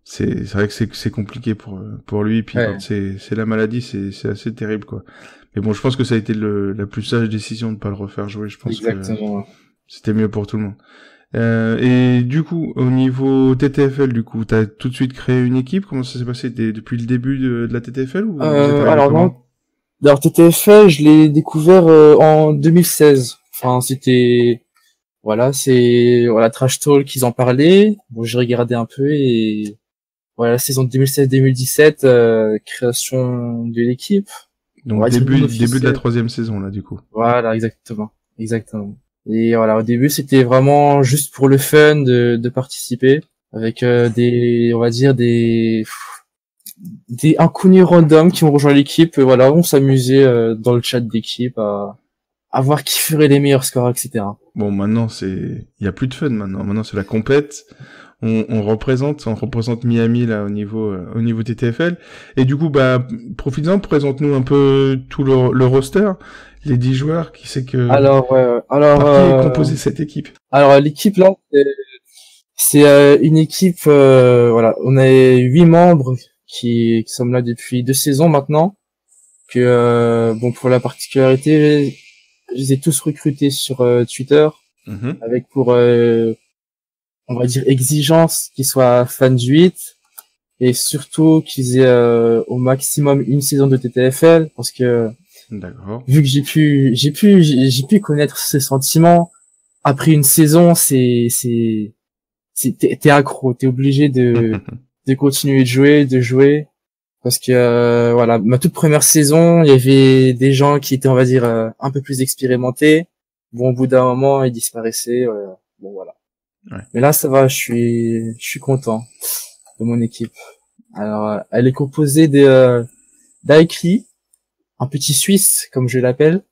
C'est vrai que c'est compliqué pour lui. Puis quand c'est la maladie, c'est assez terrible, quoi. Mais bon, je pense que ça a été la plus sage décision de pas le refaire jouer. Je pense Exactement. que c'était mieux pour tout le monde. Et du coup, au niveau TTFL, du coup, t'as tout de suite créé une équipe. Comment ça s'est passé depuis le début de la TTFL ou alors non. Alors TTFL, je l'ai découvert en 2016. Enfin, c'était Trash Talk, ils en parlaient. Bon, j'ai regardé un peu et voilà, la saison 2016-2017, création de l'équipe. Donc début de la 3e saison là, du coup. Voilà, exactement. Et voilà, au début, c'était vraiment juste pour le fun de participer avec des inconnus random qui ont rejoint l'équipe. Voilà, on s'amusait dans le chat d'équipe à voir qui ferait les meilleurs scores, etc. Bon, maintenant il y a plus de fun maintenant. Maintenant c'est la compète. On représente Miami là au niveau TTFL. Et du coup, bah profites-en, présente-nous un peu tout le roster, les 10 joueurs, qui c'est que. Alors par qui est composée cette équipe? Alors l'équipe là, c'est une équipe. Voilà, on a 8 membres qui sommes là depuis 2 saisons maintenant. Que bon, pour la particularité, je les ai tous recrutés sur Twitter, avec pour on va dire exigence qu'ils soient fans du 8 et surtout qu'ils aient au maximum une saison de TTFL, parce que vu que j'ai pu connaître ce sentiment après une saison, t'es accro, t'es obligé de continuer de jouer, parce que voilà, ma toute première saison, il y avait des gens qui étaient, on va dire, un peu plus expérimentés. Bon, au bout d'un moment, ils disparaissaient. Bon, voilà. Ouais. Mais là, ça va, je suis content de mon équipe. Alors, elle est composée d'Aikri, un petit Suisse, comme je l'appelle,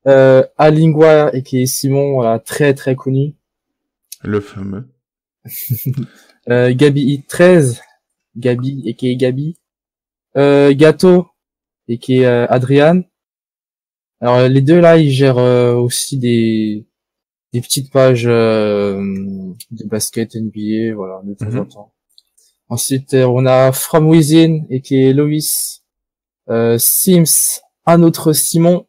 Alingua, et qui est Simon, voilà, très très connu. Le fameux. Gabi 13, Gabi, et qui est Gabi. Gato, et qui est Adrian. Alors, les deux là, ils gèrent aussi des petites pages de basket NBA, voilà, de temps en temps. Ensuite, on a From Within, et qui est Loïs, Sims, un autre Simon,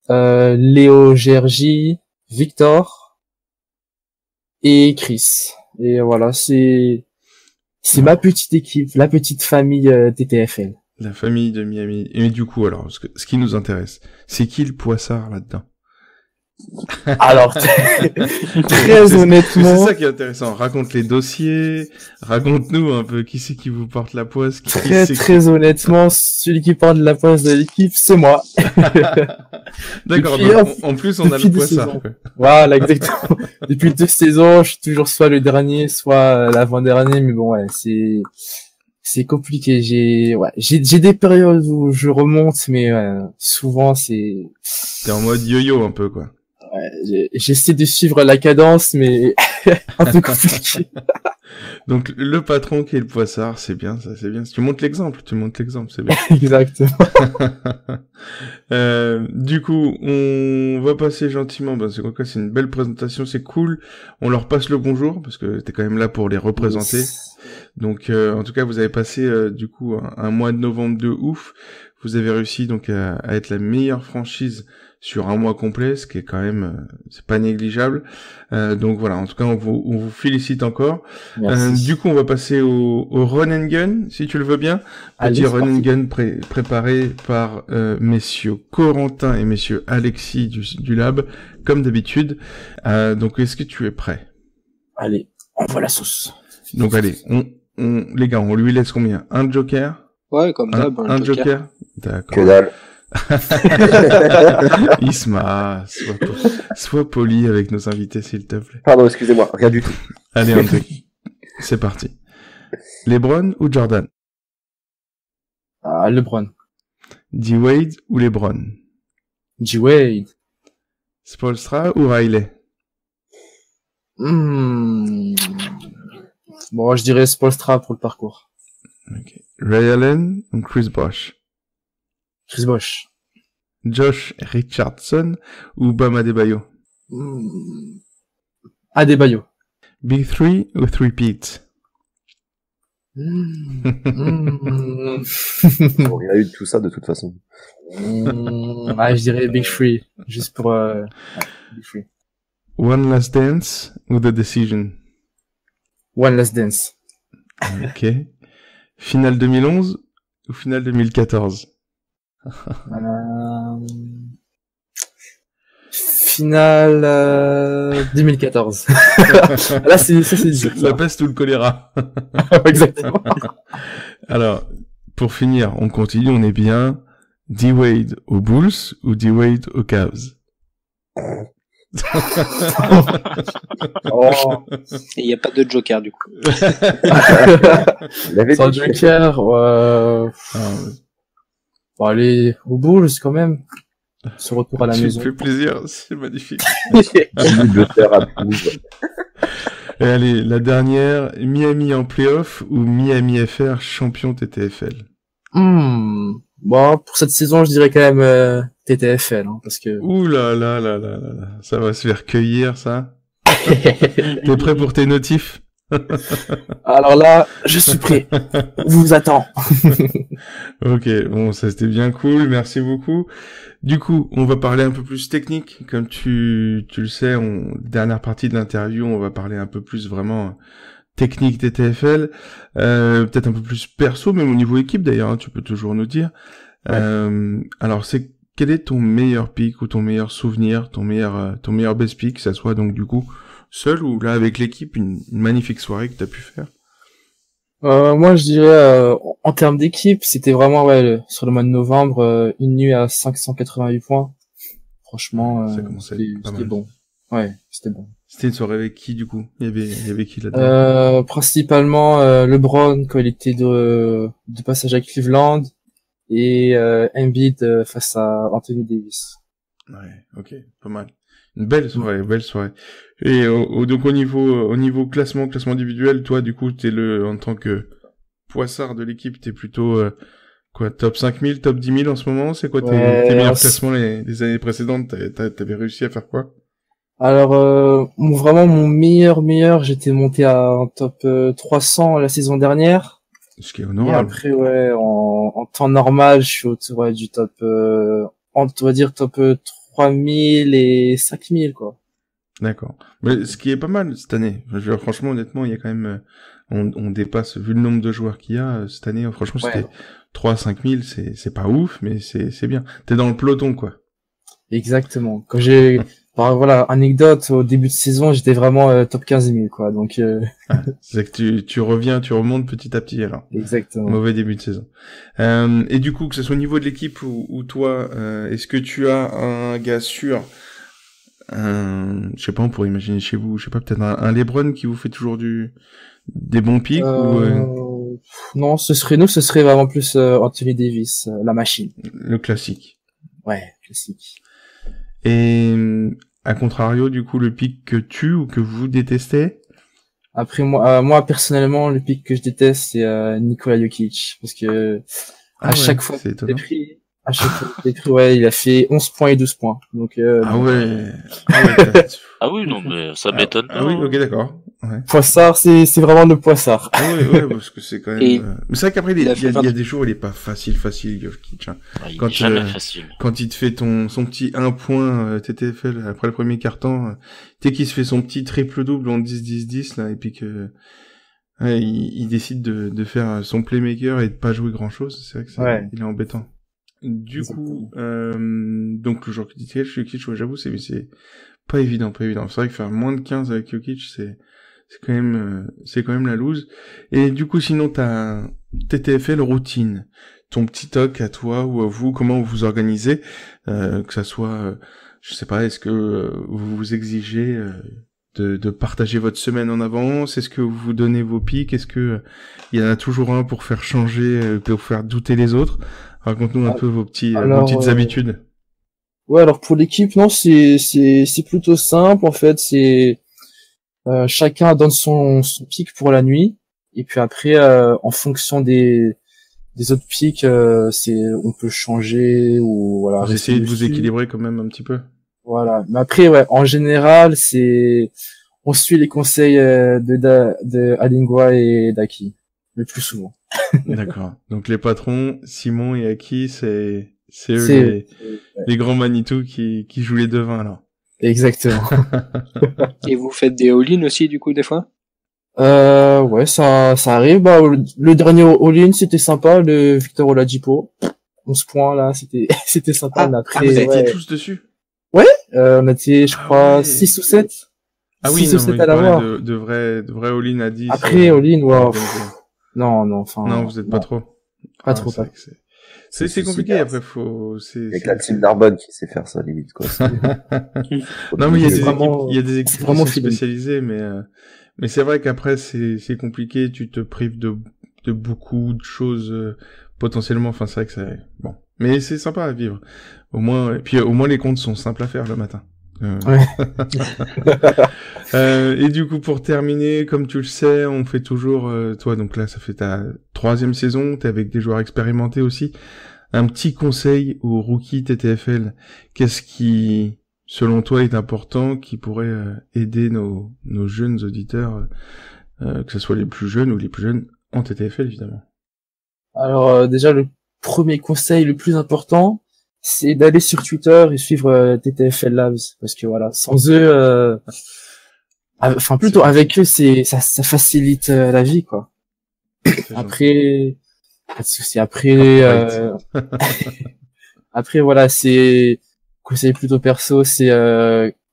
Léo Gergy, Victor et Chris. Et voilà, c'est ma petite équipe, la petite famille TTFL. La famille de Miami. Et du coup, alors, ce qui nous intéresse, c'est qui le poissard là-dedans? Alors, très honnêtement, c'est ça qui est intéressant. Raconte les dossiers, raconte-nous un peu qui c'est qui vous porte la poisse. Très honnêtement, celui qui porte la poisse de l'équipe, c'est moi. D'accord. En plus, on a le poissard. Voilà, exactement. Depuis 2 saisons, je suis toujours soit le dernier, soit l'avant-dernier, mais bon, ouais, c'est compliqué. J'ai des périodes où je remonte, mais souvent t'es en mode yo-yo un peu, quoi. Ouais, j'essaie de suivre la cadence, mais un peu compliqué. Donc le patron qui est le poissard, c'est bien, ça, c'est bien. Tu montres l'exemple, c'est bien. Exactement. Du coup, on va passer gentiment, c'est quoi, c'est une belle présentation, c'est cool. On leur passe le bonjour, parce que t'es quand même là pour les représenter. Yes. Donc, en tout cas, vous avez passé, du coup, un mois de novembre de ouf. Vous avez réussi, donc, à être la meilleure franchise sur un mois complet, ce qui est quand même, c'est pas négligeable. Donc voilà, en tout cas, on vous félicite encore. Du coup, on va passer au run and gun, si tu le veux bien. Petit run and gun préparé par messieurs Corentin et messieurs Alexis du Lab, comme d'habitude. Donc, est-ce que tu es prêt? Allez, on voit la sauce. Donc allez, les gars, on lui laisse combien? Un joker? Ouais, comme d'hab. Un joker? D'accord. Que dalle. Isma, sois poli avec nos invités, s'il te plaît. Pardon, excusez-moi, rien du tout. Allez, un joker. C'est parti. LeBron ou Jordan? LeBron. D-Wade ou LeBron? D-Wade. Spoelstra ou Riley? Bon, je dirais Spoelstra pour le parcours. Okay. Ray Allen ou Chris Bosh? Chris Bosh. Josh Richardson ou Bam Adebayo? Adebayo. Big Three ou Three Pete? Bon, il y a eu de tout ça de toute façon. Je dirais Big Three, juste pour Big Three. One Last Dance ou The Decision? One Last Dance. Ok. Finale 2011 ou finale 2014? Finale 2014. Là, c'est dur. La peste ou le choléra? Exactement. Alors, pour finir, on continue, on est bien. D-Wade aux Bulls ou D-Wade aux Cavs? Il n'y a pas de joker du coup. Sans joker, bon, allez aux Bulls quand même. Ce retour à la maison. Ça me fait plaisir, c'est magnifique. Et allez, la dernière, Miami en playoff ou Miami FR champion TTFL? Bon, pour cette saison, je dirais quand même TTFL, hein, parce que... Ouh là là là là là, ça va se faire cueillir, ça. T'es prêt pour tes notifs? Alors là, je suis prêt. Vous attends. Ok, bon, ça c'était bien cool, merci beaucoup. Du coup, on va parler un peu plus technique, comme tu le sais, dernière partie de l'interview, on va parler un peu plus vraiment technique des TFL, peut-être un peu plus perso, même au niveau équipe d'ailleurs, hein, tu peux toujours nous dire. Ouais. Alors, quel est ton meilleur pick ou ton meilleur souvenir, ton meilleur best pick, que ça soit donc du coup seul ou là avec l'équipe, une magnifique soirée que t'as pu faire? Moi, je dirais, en termes d'équipe, c'était vraiment, sur le mois de novembre, une nuit à 588 points. Franchement, c'était bon. Ouais, c'était bon. C'était une soirée avec qui, du coup? Il y avait qui là-dedans? Principalement, LeBron, quand il était de passage à Cleveland, et Embiid face à Anthony Davis. Ouais, ok, pas mal. Une belle soirée. Et donc au niveau classement individuel, toi du coup t'es en tant que poissard de l'équipe, t'es plutôt top 5000, top 10 000 en ce moment? C'est quoi tes meilleurs classements les années précédentes? T'avais réussi à faire quoi? Alors vraiment mon meilleur, j'étais monté à un top 300 la saison dernière. Ce qui est honorable. Et après en temps normal, je suis autour du top on va dire top 3000 et 5000 quoi. D'accord. Mais ce qui est pas mal cette année. Franchement, honnêtement, il y a quand même, on dépasse, vu le nombre de joueurs qu'il y a, cette année, franchement, c'était 3 à 5000, c'est pas ouf, mais c'est bien. T'es dans le peloton, quoi. Exactement. Quand anecdote, au début de saison, j'étais vraiment top 15 000, quoi, donc, c'est que tu remontes petit à petit, alors. Exactement. Mauvais début de saison. Et du coup, que ce soit au niveau de l'équipe ou toi, est-ce que tu as un gars sûr? Je sais pas, on pourrait imaginer chez vous, je sais pas, peut-être un LeBron qui vous fait toujours des bons pics Non, ce serait vraiment plus Anthony Davis, la machine. Le classique. Ouais, classique. Et à contrario, du coup, le pic que ou que vous détestez? Après moi personnellement, le pic que je déteste c'est Nikola Jokic parce que à chaque fois À chaque fois, ouais, il a fait 11 points et 12 points. Donc, Ah ouais. Ah oui, non, mais ça m'étonne pas. Ah oui, ok, d'accord. Ouais. Poissard, c'est vraiment le Poissard. Ah ouais, parce que c'est quand même... Et Mais c'est vrai qu'après, il y a a des jours où il est pas facile, Jokic. Hein. Ouais, il Quand, est jamais facile. Quand il te fait son petit 1 point TTFL après le premier quart-temps, dès qu'il se fait son petit triple-double en 10-10-10, là, et puis que ouais, il décide de faire son playmaker et de pas jouer grand-chose, c'est vrai que il est embêtant. Du coup, donc le joueur que dit Jokic, ouais, j'avoue, c'est pas évident. C'est vrai que faire moins de 15 avec Jokic, c'est quand même la loose. Et du coup, sinon, t'as TTFL routine. Ton petit toc à toi ou à vous, comment vous vous organisez, que ça soit, je sais pas, est-ce que vous vous exigez de partager votre semaine en avance, est-ce que vous vous donnez vos pics, est-ce que il y en a toujours un pour faire changer, pour faire douter les autres? Raconte-nous un peu vos petites habitudes. Ouais, alors pour l'équipe, non, c'est plutôt simple en fait. C'est chacun donne son pic pour la nuit, et puis après, en fonction des autres pics, on peut changer ou voilà. Vous essayez de vous équilibrer quand même un petit peu. Voilà. Mais après, ouais, en général, on suit les conseils de Alingua et d'Aki le plus souvent. D'accord. Donc les patrons, Simon et Aki, c'est eux les grands Manitou qui jouent les devins alors. Exactement. Et vous faites des all-in aussi du coup des fois? Ouais, ça arrive. Bah, le dernier all-in, c'était sympa, le Victor Oladipo. 11 points, là, c'était sympa. Mais après, vous étiez tous dessus? Ouais, on était, je crois, 6 ou 7. Ah oui, 6 ou 7 à l'avoir. De vrai all-in à 10. Après, all-in, wow. Non, enfin. Non, vous êtes pas trop. Pas trop, pas. C'est compliqué, après, avec la team Narbonne qui sait faire ça, limite, quoi. Non, mais il y a des équipes vraiment spécialisées, mais c'est vrai qu'après, c'est compliqué, tu te prives de beaucoup de choses, potentiellement, enfin, c'est vrai que c'est, bon. Mais c'est sympa à vivre. Au moins les comptes sont simples à faire le matin. Ouais. Et du coup, pour terminer, comme tu le sais, on fait toujours, toi, donc là, ça fait ta 3e saison, t'es avec des joueurs expérimentés aussi. Un petit conseil aux rookies TTFL. Qu'est-ce qui, selon toi, est important, qui pourrait aider nos jeunes auditeurs, que ce soit les plus jeunes ou les plus jeunes en TTFL, évidemment? Alors, déjà, le premier conseil le plus important, c'est d'aller sur Twitter et suivre TTFL Labs, parce que voilà, sans eux, enfin plutôt avec eux, ça facilite la vie, quoi. Après, pas de souci. Après, après voilà, c'est conseil plutôt perso, c'est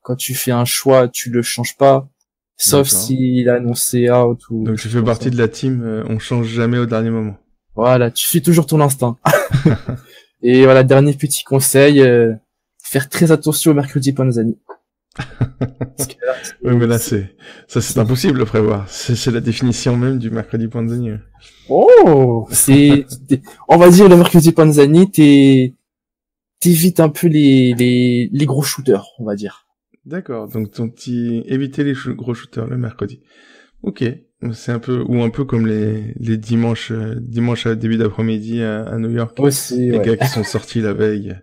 quand tu fais un choix, tu le changes pas, sauf s'il a annoncé out ou. Donc tu fais partie de la team, on change jamais au dernier moment. Voilà, tu suis toujours ton instinct. Et voilà, dernier petit conseil, faire très attention au mercredi Panzani. Oui, mais là, c'est impossible de prévoir. C'est la définition même du mercredi Panzani. Oh, on va dire le mercredi Panzani, t'évites un peu les gros shooters, on va dire. D'accord. Donc, éviter les gros shooters le mercredi. Ok. C'est un peu comme les dimanches à début d'après-midi à New York. Aussi, les gars qui sont sortis la veille.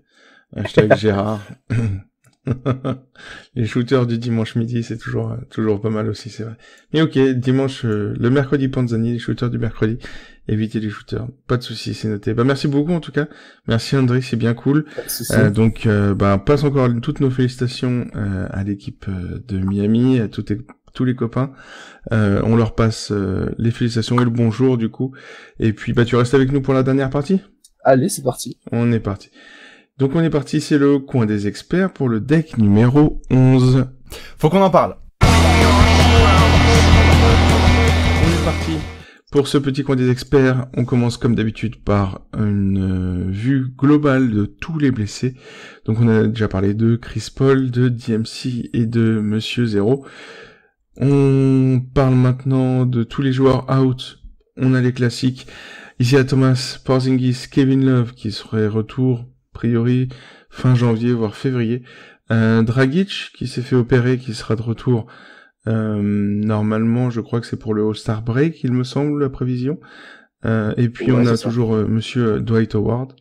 Hashtag Gérard. Les shooters du dimanche midi, c'est toujours pas mal aussi, c'est vrai. Mais ok, dimanche, le mercredi Panzani, les shooters du mercredi. Évitez les shooters. Pas de soucis, c'est noté. Bah, merci beaucoup, en tout cas. Merci, André, c'est bien cool. Donc, passe encore toutes nos félicitations, à l'équipe de Miami, à tous les copains. On leur passe les félicitations et le bonjour du coup. Et puis tu restes avec nous pour la dernière partie? Allez, c'est parti. On est parti. Donc on est parti, c'est le coin des experts pour le deck numéro 11. Faut qu'on en parle. On est parti. Pour ce petit coin des experts, on commence comme d'habitude par une vue globale de tous les blessés. Donc on a déjà parlé de Chris Paul, de DMC et de Monsieur Zero. On parle maintenant de tous les joueurs out. On a les classiques. Isaiah Thomas, Porzingis, Kevin Love qui serait retour, a priori, fin janvier, voire février. Dragic qui s'est fait opérer, qui sera de retour. Normalement, je crois que c'est pour le All-Star Break, il me semble, la prévision. Et puis on a toujours Monsieur Dwight Howard.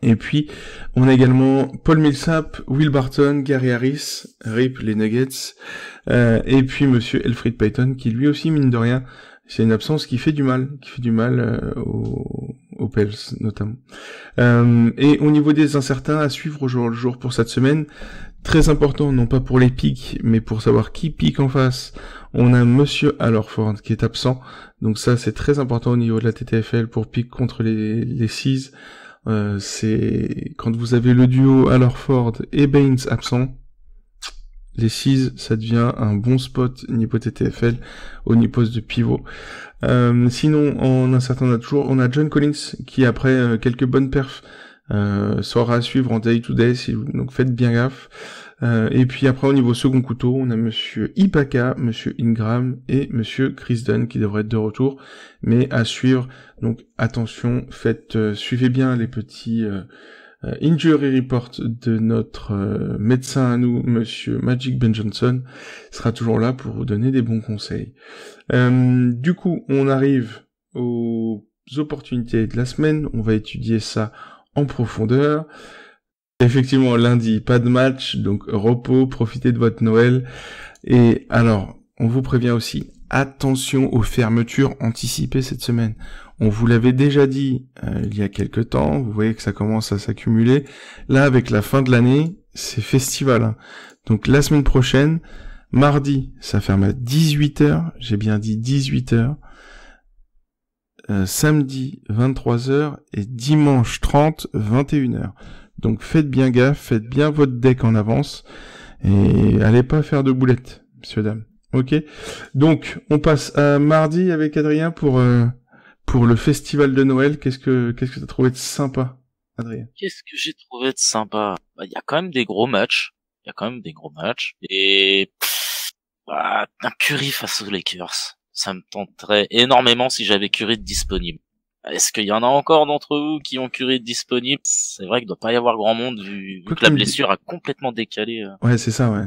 Et puis, on a également Paul Millsap, Will Barton, Gary Harris, RIP, les Nuggets, et puis monsieur Elfrid Payton, qui lui aussi, mine de rien, c'est une absence qui fait du mal aux Pels, notamment. Et au niveau des incertains à suivre au jour le jour pour cette semaine, très important, non pas pour les pics, mais pour savoir qui pique en face, on a monsieur Al Horford qui est absent, donc ça c'est très important au niveau de la TTFL pour pique contre les Seas. C'est quand vous avez le duo Al Horford et Baines absent, les Seas, ça devient un bon spot niveau TTFL au niveau de pivot. Sinon, en incertain, on a John Collins qui après quelques bonnes perfs sera à suivre en day to day, donc faites bien gaffe. Et puis après au niveau second couteau, on a monsieur Ibaka, monsieur Ingram et monsieur Chris Dunn qui devraient être de retour, mais à suivre. Donc attention, suivez bien les petits injury report de notre médecin à nous, monsieur Magic Ben Johnson, sera toujours là pour vous donner des bons conseils. Du coup, on arrive aux opportunités de la semaine, on va étudier ça en profondeur. Effectivement, lundi, pas de match, donc repos, profitez de votre Noël. Et alors, on vous prévient aussi, attention aux fermetures anticipées cette semaine. On vous l'avait déjà dit il y a quelque temps, vous voyez que ça commence à s'accumuler. Là, avec la fin de l'année, c'est festival. Hein. Donc la semaine prochaine, mardi, ça ferme à 18h, j'ai bien dit 18h. Samedi, 23h et dimanche 30, 21h. Donc faites bien gaffe, faites bien votre deck en avance et allez pas faire de boulettes, messieurs dames. Ok. Donc on passe à mardi avec Adrien pour le festival de Noël. Qu'est-ce que t'as trouvé de sympa, Adrien? Qu'est-ce que j'ai trouvé de sympa? Bah, il y a quand même des gros matchs. Et un Curry face aux Lakers, ça me tenterait énormément si j'avais Curry disponible. Est-ce qu'il y en a encore d'entre vous qui ont Curry disponible? C'est vrai qu'il doit pas y avoir grand monde vu que la blessure a complètement décalé. Ouais, c'est ça, ouais.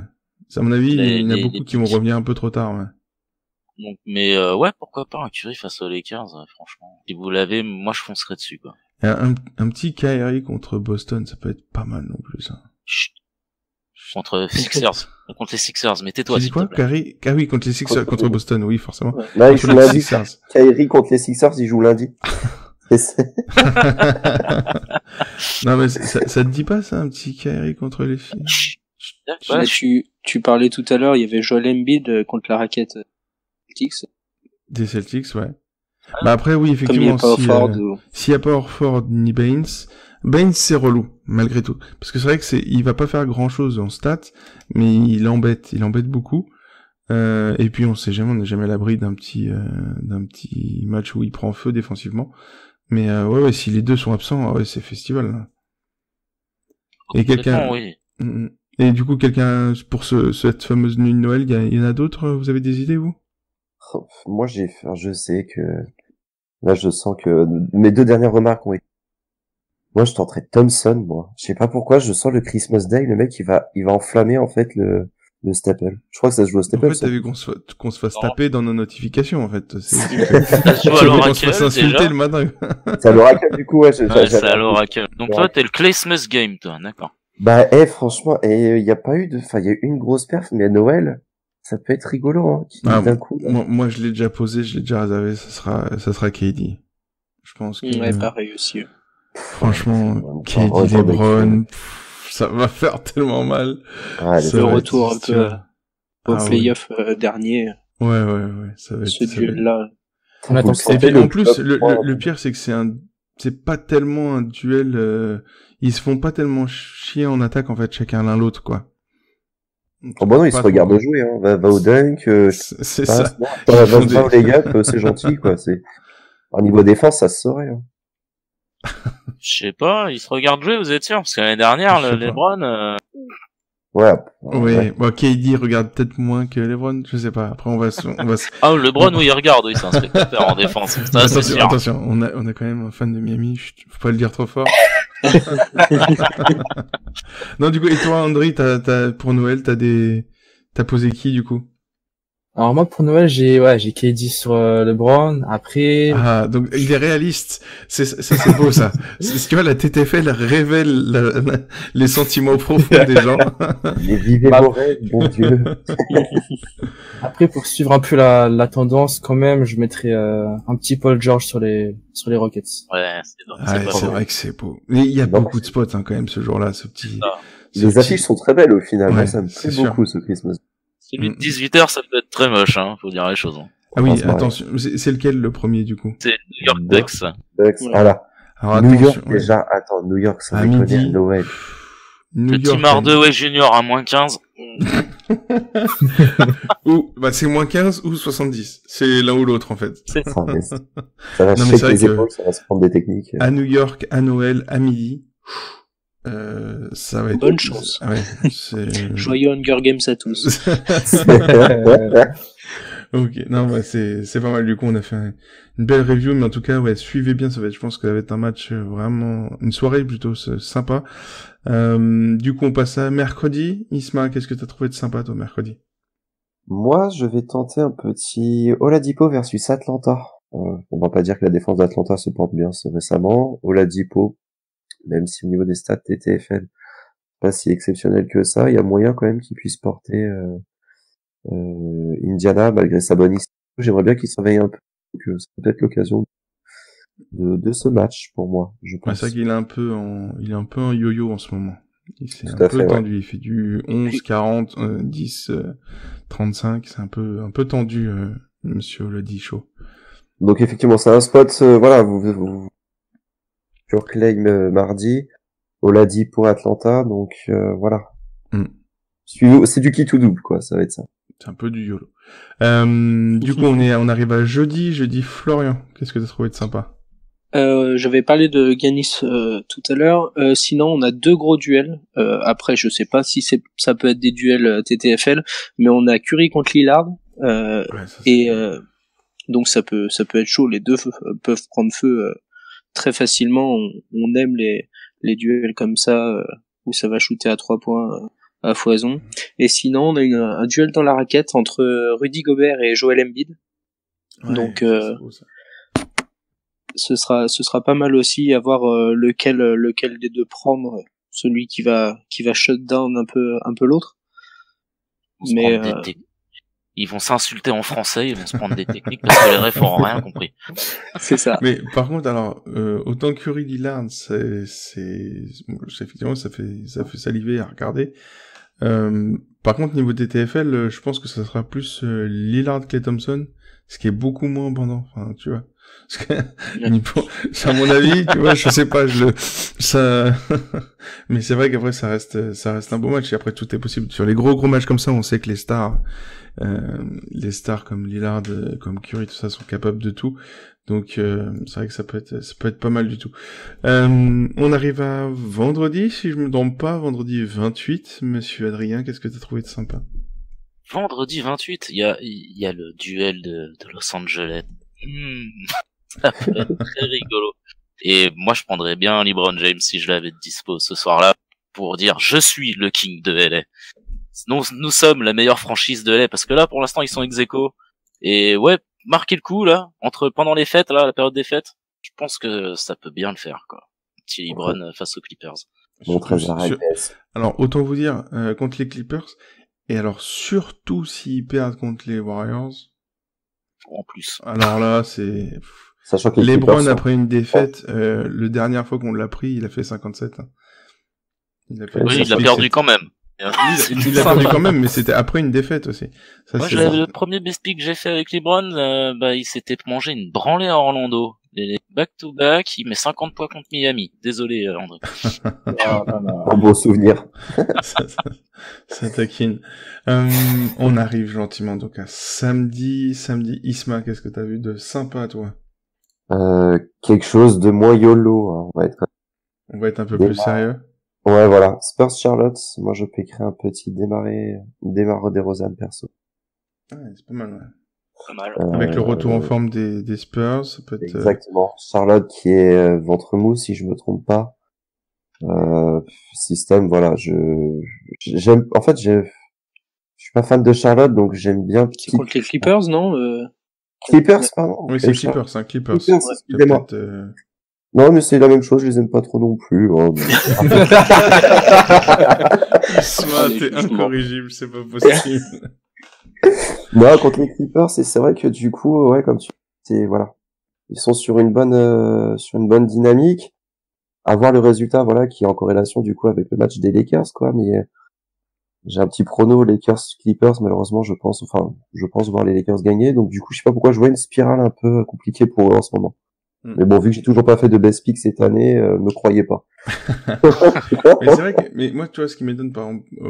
À mon avis, il y en a beaucoup qui vont revenir un peu trop tard, ouais. Donc, mais ouais, pourquoi pas un Curry face aux Lakers, franchement. Si vous l'avez, moi je foncerais dessus, quoi. Un petit Kyrie contre Boston, ça peut être pas mal non plus, ça. Chut. Contre les Sixers, mais tais-toi. Tu dis quoi, Kyrie? Ah oui, contre les Sixers, contre Boston, oui, forcément. Ouais. Là, il joue lundi. Kyrie contre les Sixers, il joue lundi. Non, mais ça te dit pas, ça, un petit Kyrie contre les filles? Là, tu parlais tout à l'heure, il y avait Joel Embiid contre la raquette Celtics. Des Celtics, ouais. Bah après, oui, effectivement, s'il y a pas Horford ni Baines, c'est relou, malgré tout. Parce que c'est vrai que il va pas faire grand chose en stats, mais il embête beaucoup. Et puis on n'est jamais à l'abri d'un petit match où il prend feu défensivement. Mais ouais, si les deux sont absents, ouais, c'est festival, là. Et oui. Et du coup, quelqu'un, pour cette fameuse nuit de Noël, il y en a d'autres, vous avez des idées, vous? Moi, je sais que, là, je sens que mes deux dernières remarques ont été, moi, je tenterais Thompson, moi. Je sais pas pourquoi, je sens le Christmas Day, le mec, il va enflammer, en fait, le staple. Je crois que ça se joue au staple. En fait, t'as vu qu'on se fasse taper dans nos notifications, en fait. Ça se joue à l'Oracle, qu'on se fasse insulter le matin. C'est à l'Oracle, du coup, ouais. C'est à l'Oracle. Donc toi, t'es le Christmas Game, toi, d'accord. Bah, franchement, il y a pas eu il y a eu une grosse perf, mais à Noël, ça peut être rigolo, hein, d'un coup. Moi, je l'ai déjà posé, je l'ai déjà réservé, ça sera KD. Je pense que. Ouais, pareil aussi. Franchement, KD, LeBron, ça va faire tellement mal. Ouais, le retour un peu au playoff dernier. Ouais, ça va être. Ce duel-là. Et puis, en plus, le pire, c'est que c'est pas tellement un duel, ils se font pas tellement chier en attaque, en fait, chacun l'un l'autre, quoi. Oh bah non, ils se regardent jouer, hein. Va au dunk, c'est ça. Va au layup, c'est gentil, quoi. Au niveau défense, ça se saurait, hein. Je sais pas, ils se regardent jouer, vous êtes sûr? Parce que l'année dernière, LeBron, Ouais. Bon, KD regarde peut-être moins que LeBron, je sais pas. Après, on va Ah, LeBron, oui, il regarde, oui, c'est un spectateur en défense. Ça, c'est sûr. Attention, on a quand même un fan de Miami, faut pas le dire trop fort. Non, du coup, et toi, André, pour Noël, t'as posé qui, du coup? Alors moi pour Noël j'ai KD sur LeBron. Après Ah, donc il est réaliste. C'est beau ça. Tu vois, la TTFL révèle les sentiments profonds des gens. Les vivez vos rêves, bon Dieu. après pour suivre un peu la tendance quand même, je mettrais un petit Paul George sur les Rockets. Ouais, c'est C'est vrai que c'est beau. Mais il y a beaucoup de spots hein, quand même ce jour-là, ce petit. Les affiches sont très belles au final. Ouais, Moi, ça me plaît beaucoup ce Christmas. Celui de 18h, ça peut être très moche, hein, faut dire les choses. Hein. Ah oui, attention, c'est lequel le premier du coup? C'est New York Bucks. Voilà. Alors New attention, York déjà, attends, New York, ça à déconne midi. à Noël. New Le York, Team Hardaway Junior à -15. ou bah c'est -15 ou 70. C'est l'un ou l'autre en fait. Oh, mais ça va Non, mais shake c'est vrai les que- épaules, ça va se prendre des techniques. À New York, à Noël, à midi. Ça va être Bonne chance. Ah ouais, c'est Joyeux Hunger Games à tous. Ok, non, bah c'est pas mal. Du coup, on a fait une belle review, mais en tout cas, ouais, suivez bien. Je pense que ça va être un match vraiment, une soirée plutôt sympa. Du coup, on passe à mercredi. Isma, qu'est-ce que t'as trouvé de sympa toi mercredi? Moi, je vais tenter un petit Oladipo versus Atlanta. On va pas dire que la défense d'Atlanta se porte bien récemment. Oladipo, même si au niveau des stats TTFL, pas si exceptionnel que ça, il y a moyen quand même qu'il puisse porter Indiana malgré sa bonne histoire. J'aimerais bien qu'il se réveille un peu. Donc, c'est peut-être l'occasion de ce match pour moi, je Ouais, pense. c'est vrai qu'il est un peu en yo-yo en ce moment. Il s'est Tout un à peu fait, tendu. Il fait du 11, 40, 10, 35. C'est un peu tendu, monsieur Oladipo. Donc effectivement, c'est un spot, voilà, vous sur claim mardi, Oladipo Atlanta, donc voilà. C'est du qui tout double, quoi, ça va être ça. C'est un peu du YOLO. Du coup, on arrive à jeudi. Florian, qu'est-ce que t'as trouvé de sympa? J'avais parlé de Giannis tout à l'heure. Sinon, on a deux gros duels. Après, je sais pas si ça peut être des duels TTFL, mais on a Curry contre Lillard. Donc ça peut être chaud. Les deux peuvent prendre feu très facilement. On aime les duels comme ça où ça va shooter à 3 points à foison. Et sinon, on a un duel dans la raquette entre Rudy Gobert et Joel Embiid. Ouais, donc c'est beau, ça. ce sera pas mal aussi à voir lequel des deux prendre, celui qui va shut down un peu l'autre. Mais ils vont s'insulter en français, ils vont se prendre des techniques parce que les refs auront rien compris. C'est ça. Mais par contre, alors autant Curry Lillard, c'est effectivement ça fait saliver à regarder. Par contre, niveau des TFL, je pense que ça sera plus Lillard Klay Thompson, ce qui est beaucoup moins bandant. Enfin, tu vois. Parce que, c'est à mon avis, tu vois, je sais pas, mais c'est vrai qu'après ça reste un beau match et après tout est possible. Sur les gros matchs comme ça, on sait que les stars comme Lillard, comme Curry, tout ça sont capables de tout. Donc, c'est vrai que ça peut être pas mal du tout. On arrive à vendredi, si je me trompe pas, vendredi 28. Monsieur Adrien, qu'est-ce que t'as trouvé de sympa? Vendredi 28, il y a le duel de Los Angeles. Ça peut être très rigolo. Et moi, je prendrais bien LeBron James si je l'avais dispo ce soir-là pour dire je suis le king de LA. Nous sommes la meilleure franchise de LA parce que là, pour l'instant, ils sont ex-aequo. Et ouais, marquer le coup là, pendant les fêtes là, la période des fêtes, je pense que ça peut bien le faire quoi. Petit LeBron face aux Clippers. Alors autant vous dire contre les Clippers et alors surtout s'ils perdent contre les Warriors. En plus. Alors là, c'est sachant que LeBron après une défaite, le dernière fois qu'on l'a pris, il a fait 57. Il a perdu quand même. Il a perdu quand même, mais c'était après une défaite aussi. Ça, moi, le premier best pick que j'ai fait avec LeBron, il s'était mangé une branlée à Orlando. Les back-to-back, il met 50 points contre Miami. Désolé, André. Un beau souvenir. ça taquine. On arrive gentiment donc à samedi. Isma, qu'est-ce que t'as vu de sympa, toi? Quelque chose de moins YOLO, hein. On va être un peu plus sérieux. Ouais, voilà. Spurs Charlotte. Moi, je peux écrire un petit démarrer des Rosanne perso. Ouais, c'est pas mal, ouais. Pas mal. Avec le retour en forme des Spurs, ça peut être... Exactement. Charlotte qui est ventre mou, si je me trompe pas. Système, voilà. Je suis suis pas fan de Charlotte, donc j'aime bien. C'est contre les Clippers, non Clippers, pardon. Oui, c'est Clippers, c'est un Clippers. Clippers, excusez-moi. Non, mais c'est la même chose, je les aime pas trop non plus. Oh, mais... Soit t'es incorrigible, c'est pas possible. Non, contre les Clippers, c'est vrai que du coup, ouais, comme tu, c'est voilà, ils sont sur une bonne dynamique. À voir le résultat, voilà, qui est en corrélation du coup avec le match des Lakers, quoi. Mais j'ai un petit prono Lakers-Clippers, malheureusement, je pense voir les Lakers gagner. Donc du coup, je sais pas pourquoi je vois une spirale un peu compliquée pour eux en ce moment. Mais bon, vu que j'ai toujours pas fait de best pick cette année, ne croyez pas. Mais c'est vrai que, mais moi, tu vois, ce qui m'étonne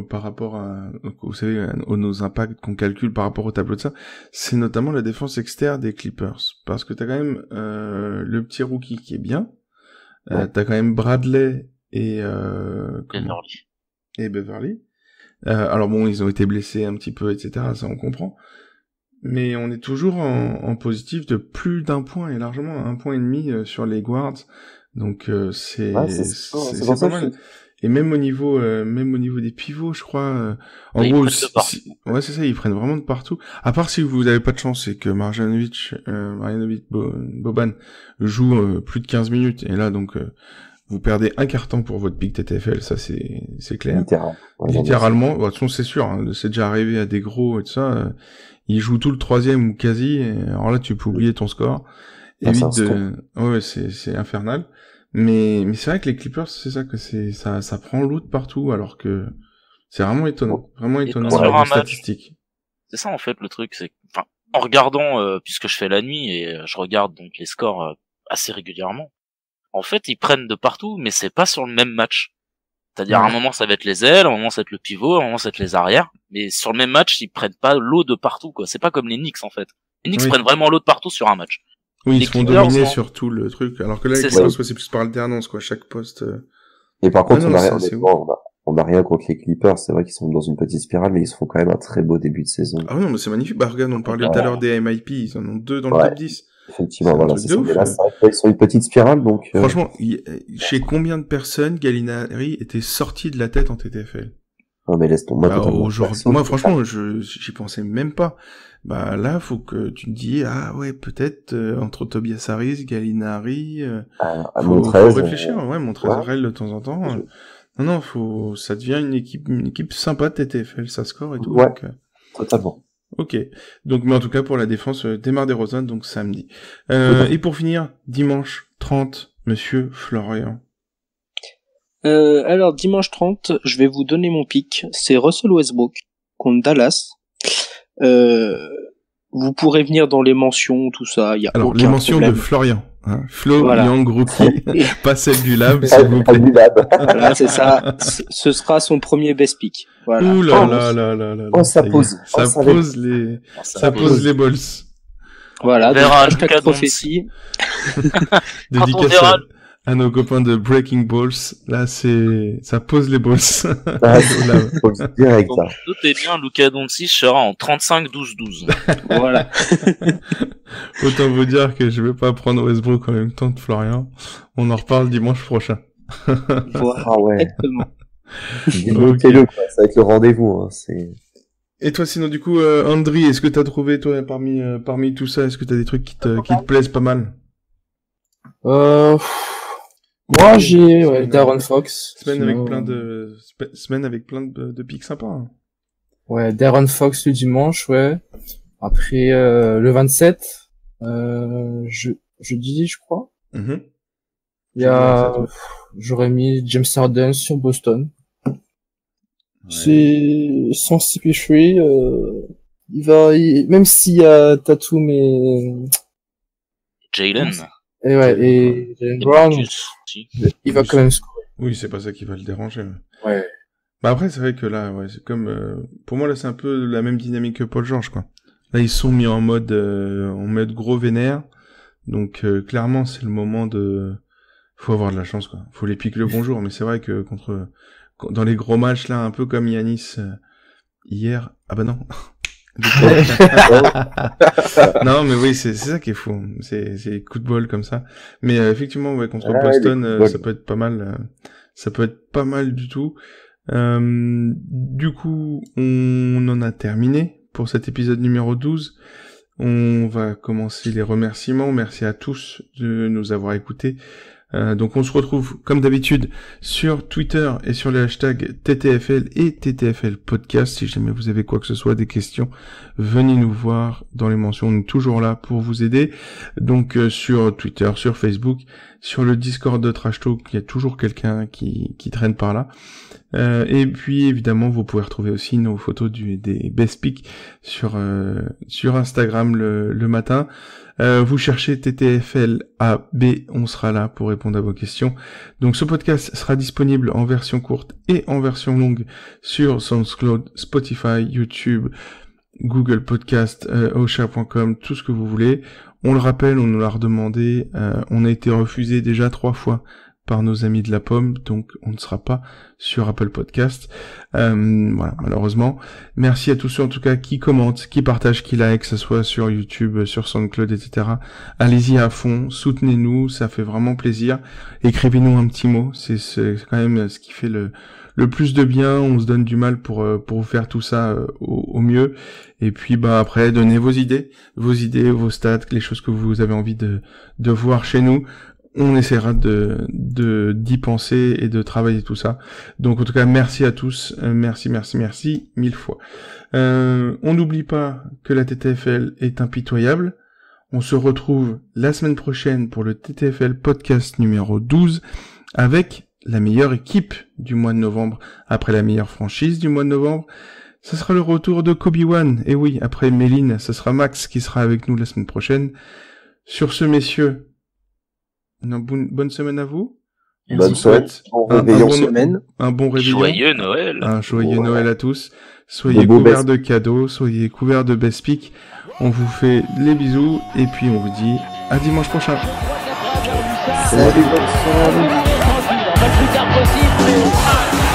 par rapport à, vous savez, nos impacts qu'on calcule par rapport au tableau de ça, c'est notamment la défense externe des Clippers. Parce que t'as quand même, le petit rookie qui est bien. T'as quand même Bradley et Beverly. Alors bon, ils ont été blessés un petit peu, etc. Ça, on comprend. Mais on est toujours en positif de plus d'un point et largement 1,5 points sur les guards. Donc c'est pas mal. Et même au niveau des pivots, je crois. En gros, ouais, c'est ça, ils prennent vraiment de partout. À part si vous avez pas de chance, c'est que Marjanovic Boban joue plus de 15 minutes. Et là, donc, vous perdez un quart-temps pour votre pick TTFL, ça c'est clair. Littéralement. Bon, de toute façon, c'est sûr, hein, c'est déjà arrivé à des gros et tout ça. Ils jouent tout le troisième ou quasi. Et alors là, tu peux oublier ton score. Ouais, c'est infernal. Mais c'est vrai que les Clippers, c'est ça que ça prend l'eau de partout, alors que c'est vraiment étonnant les statistiques. C'est ça en fait le truc, c'est enfin en regardant puisque je fais la nuit et je regarde donc les scores assez régulièrement. En fait, ils prennent de partout, mais c'est pas sur le même match. C'est-à-dire à un moment ça va être les ailes, à un moment ça va être le pivot, à un moment ça va être les arrières, mais sur le même match, ils prennent pas l'eau de partout quoi. C'est pas comme les Knicks en fait. Les Knicks prennent vraiment l'eau de partout sur un match. Oui, ils se font dominer sur tout le truc, alors que là, c'est plus par alternance, quoi, chaque poste. Et par contre, on n'a rien contre les Clippers, c'est vrai qu'ils sont dans une petite spirale, mais ils se font quand même un très beau début de saison. Ah non, mais c'est magnifique. Bah, regarde, on parlait tout à l'heure des MIP, ils en ont 2 dans le top 10. Effectivement, voilà, c'est ça. Mais là, ils sont une petite spirale, donc... Franchement, chez combien de personnes Gallinari était sorti de la tête en TTFL? Non, mais laisse tomber. Moi, franchement, j'y pensais même pas. Bah là, faut que tu te dis ouais, peut-être entre Tobias Harris, Gallinari, faut réfléchir. Montrezl de temps en temps. Non, ça devient une équipe sympa de TTFL, ça score et tout. Ouais, donc, totalement. Ok. Donc, mais en tout cas pour la défense, DeMar DeRozan, donc samedi. Et pour finir, dimanche 30, Monsieur Florian. Alors dimanche 30, je vais vous donner mon pick. C'est Russell Westbrook contre Dallas. Vous pourrez venir dans les mentions, tout ça. Y a alors aucun les mentions problème. de Florian, hein. Young Rookie, pas celle du lab, s'il vous plaît. Voilà, c'est ça. Ce sera son premier best pick. Voilà. Ouh là. Ça pose les balls. Voilà. Verra hashtag prophétie. Dédicace à nos copains de Breaking Balls. Là, ça pose les balls. Direct, donc, notez bien, Luka Doncic sera en 35-12-12. Voilà. Autant vous dire que je vais pas prendre Westbrook en même temps de Florian. On en reparle dimanche prochain. Voilà. Ah ouais. Exactement. Okay. Ça va être le rendez-vous, hein. Et toi, sinon, du coup, Andri, est-ce que t'as trouvé, toi, parmi tout ça, est-ce que t'as des trucs qui te plaisent pas mal? Moi, j'ai Darren Fox. Semaine avec plein de pics sympas. Hein. Ouais, Darren Fox le dimanche, ouais. Après, le 27, jeudi, je crois. Mm-hmm. Il y a, j'aurais mis James Harden sur Boston. Ouais. C'est sans CP3, même s'il y a Tatum et Jalen. Et Jalen Brown, il va quand même scorer. Oui, c'est pas ça qui va le déranger. Ouais. Bah après, c'est vrai que là, c'est comme, pour moi là, c'est un peu la même dynamique que Paul George, quoi. Là, ils sont mis en mode gros vénère. Donc, clairement, c'est le moment faut avoir de la chance, quoi. Faut les piquer le bonjour. Mais c'est vrai que dans les gros matchs, là, un peu comme Yanis, hier, ah bah non. Non, mais oui, c'est ça qui est fou. C'est coup de bol comme ça. Mais effectivement, ouais, contre Boston, ça peut être pas mal. Ça peut être pas mal du tout. Du coup, on en a terminé pour cet épisode numéro 12. On va commencer les remerciements. Merci à tous de nous avoir écoutés. Donc on se retrouve comme d'habitude sur Twitter et sur les hashtags TTFL et TTFL Podcast. Si jamais vous avez quoi que ce soit, des questions, venez nous voir dans les mentions. On est toujours là pour vous aider. Donc sur Twitter, sur Facebook, sur le Discord de Trash Talk, il y a toujours quelqu'un qui traîne par là. Et puis évidemment vous pouvez retrouver aussi nos photos des best pics sur Instagram le matin. Vous cherchez TTFL AB, on sera là pour répondre à vos questions. Donc ce podcast sera disponible en version courte et en version longue sur SoundCloud, Spotify, YouTube, Google Podcast, Osha.com, tout ce que vous voulez. On le rappelle, on nous l'a redemandé, on a été refusé déjà 3 fois par nos amis de la pomme, donc on ne sera pas sur Apple Podcast. Voilà, malheureusement. Merci à tous ceux en tout cas qui commentent, qui partagent, qui like, que ce soit sur YouTube, sur SoundCloud, etc. Allez-y à fond, soutenez-nous, ça fait vraiment plaisir. Écrivez-nous un petit mot, c'est quand même ce qui fait le plus de bien. On se donne du mal pour vous faire tout ça au mieux. Et puis après, donnez vos idées, vos stats, les choses que vous avez envie de voir chez nous. On essaiera d'y penser et de travailler tout ça. Donc en tout cas, merci à tous, merci 1000 fois. On n'oublie pas que la TTFL est impitoyable. On se retrouve la semaine prochaine pour le TTFL podcast numéro 12 avec la meilleure équipe du mois de novembre après la meilleure franchise du mois de novembre. Ce sera le retour de Kobe One. Et oui, après Méline, ce sera Max qui sera avec nous la semaine prochaine. Sur ce, messieurs, une bonne semaine à vous. Bonne fête. Un bon réveillon. Joyeux Noël. Un joyeux Noël à tous. Soyez couverts de cadeaux, soyez couverts de best pick. On vous fait les bisous et puis on vous dit à dimanche prochain. Salut. On va le plus tard possible.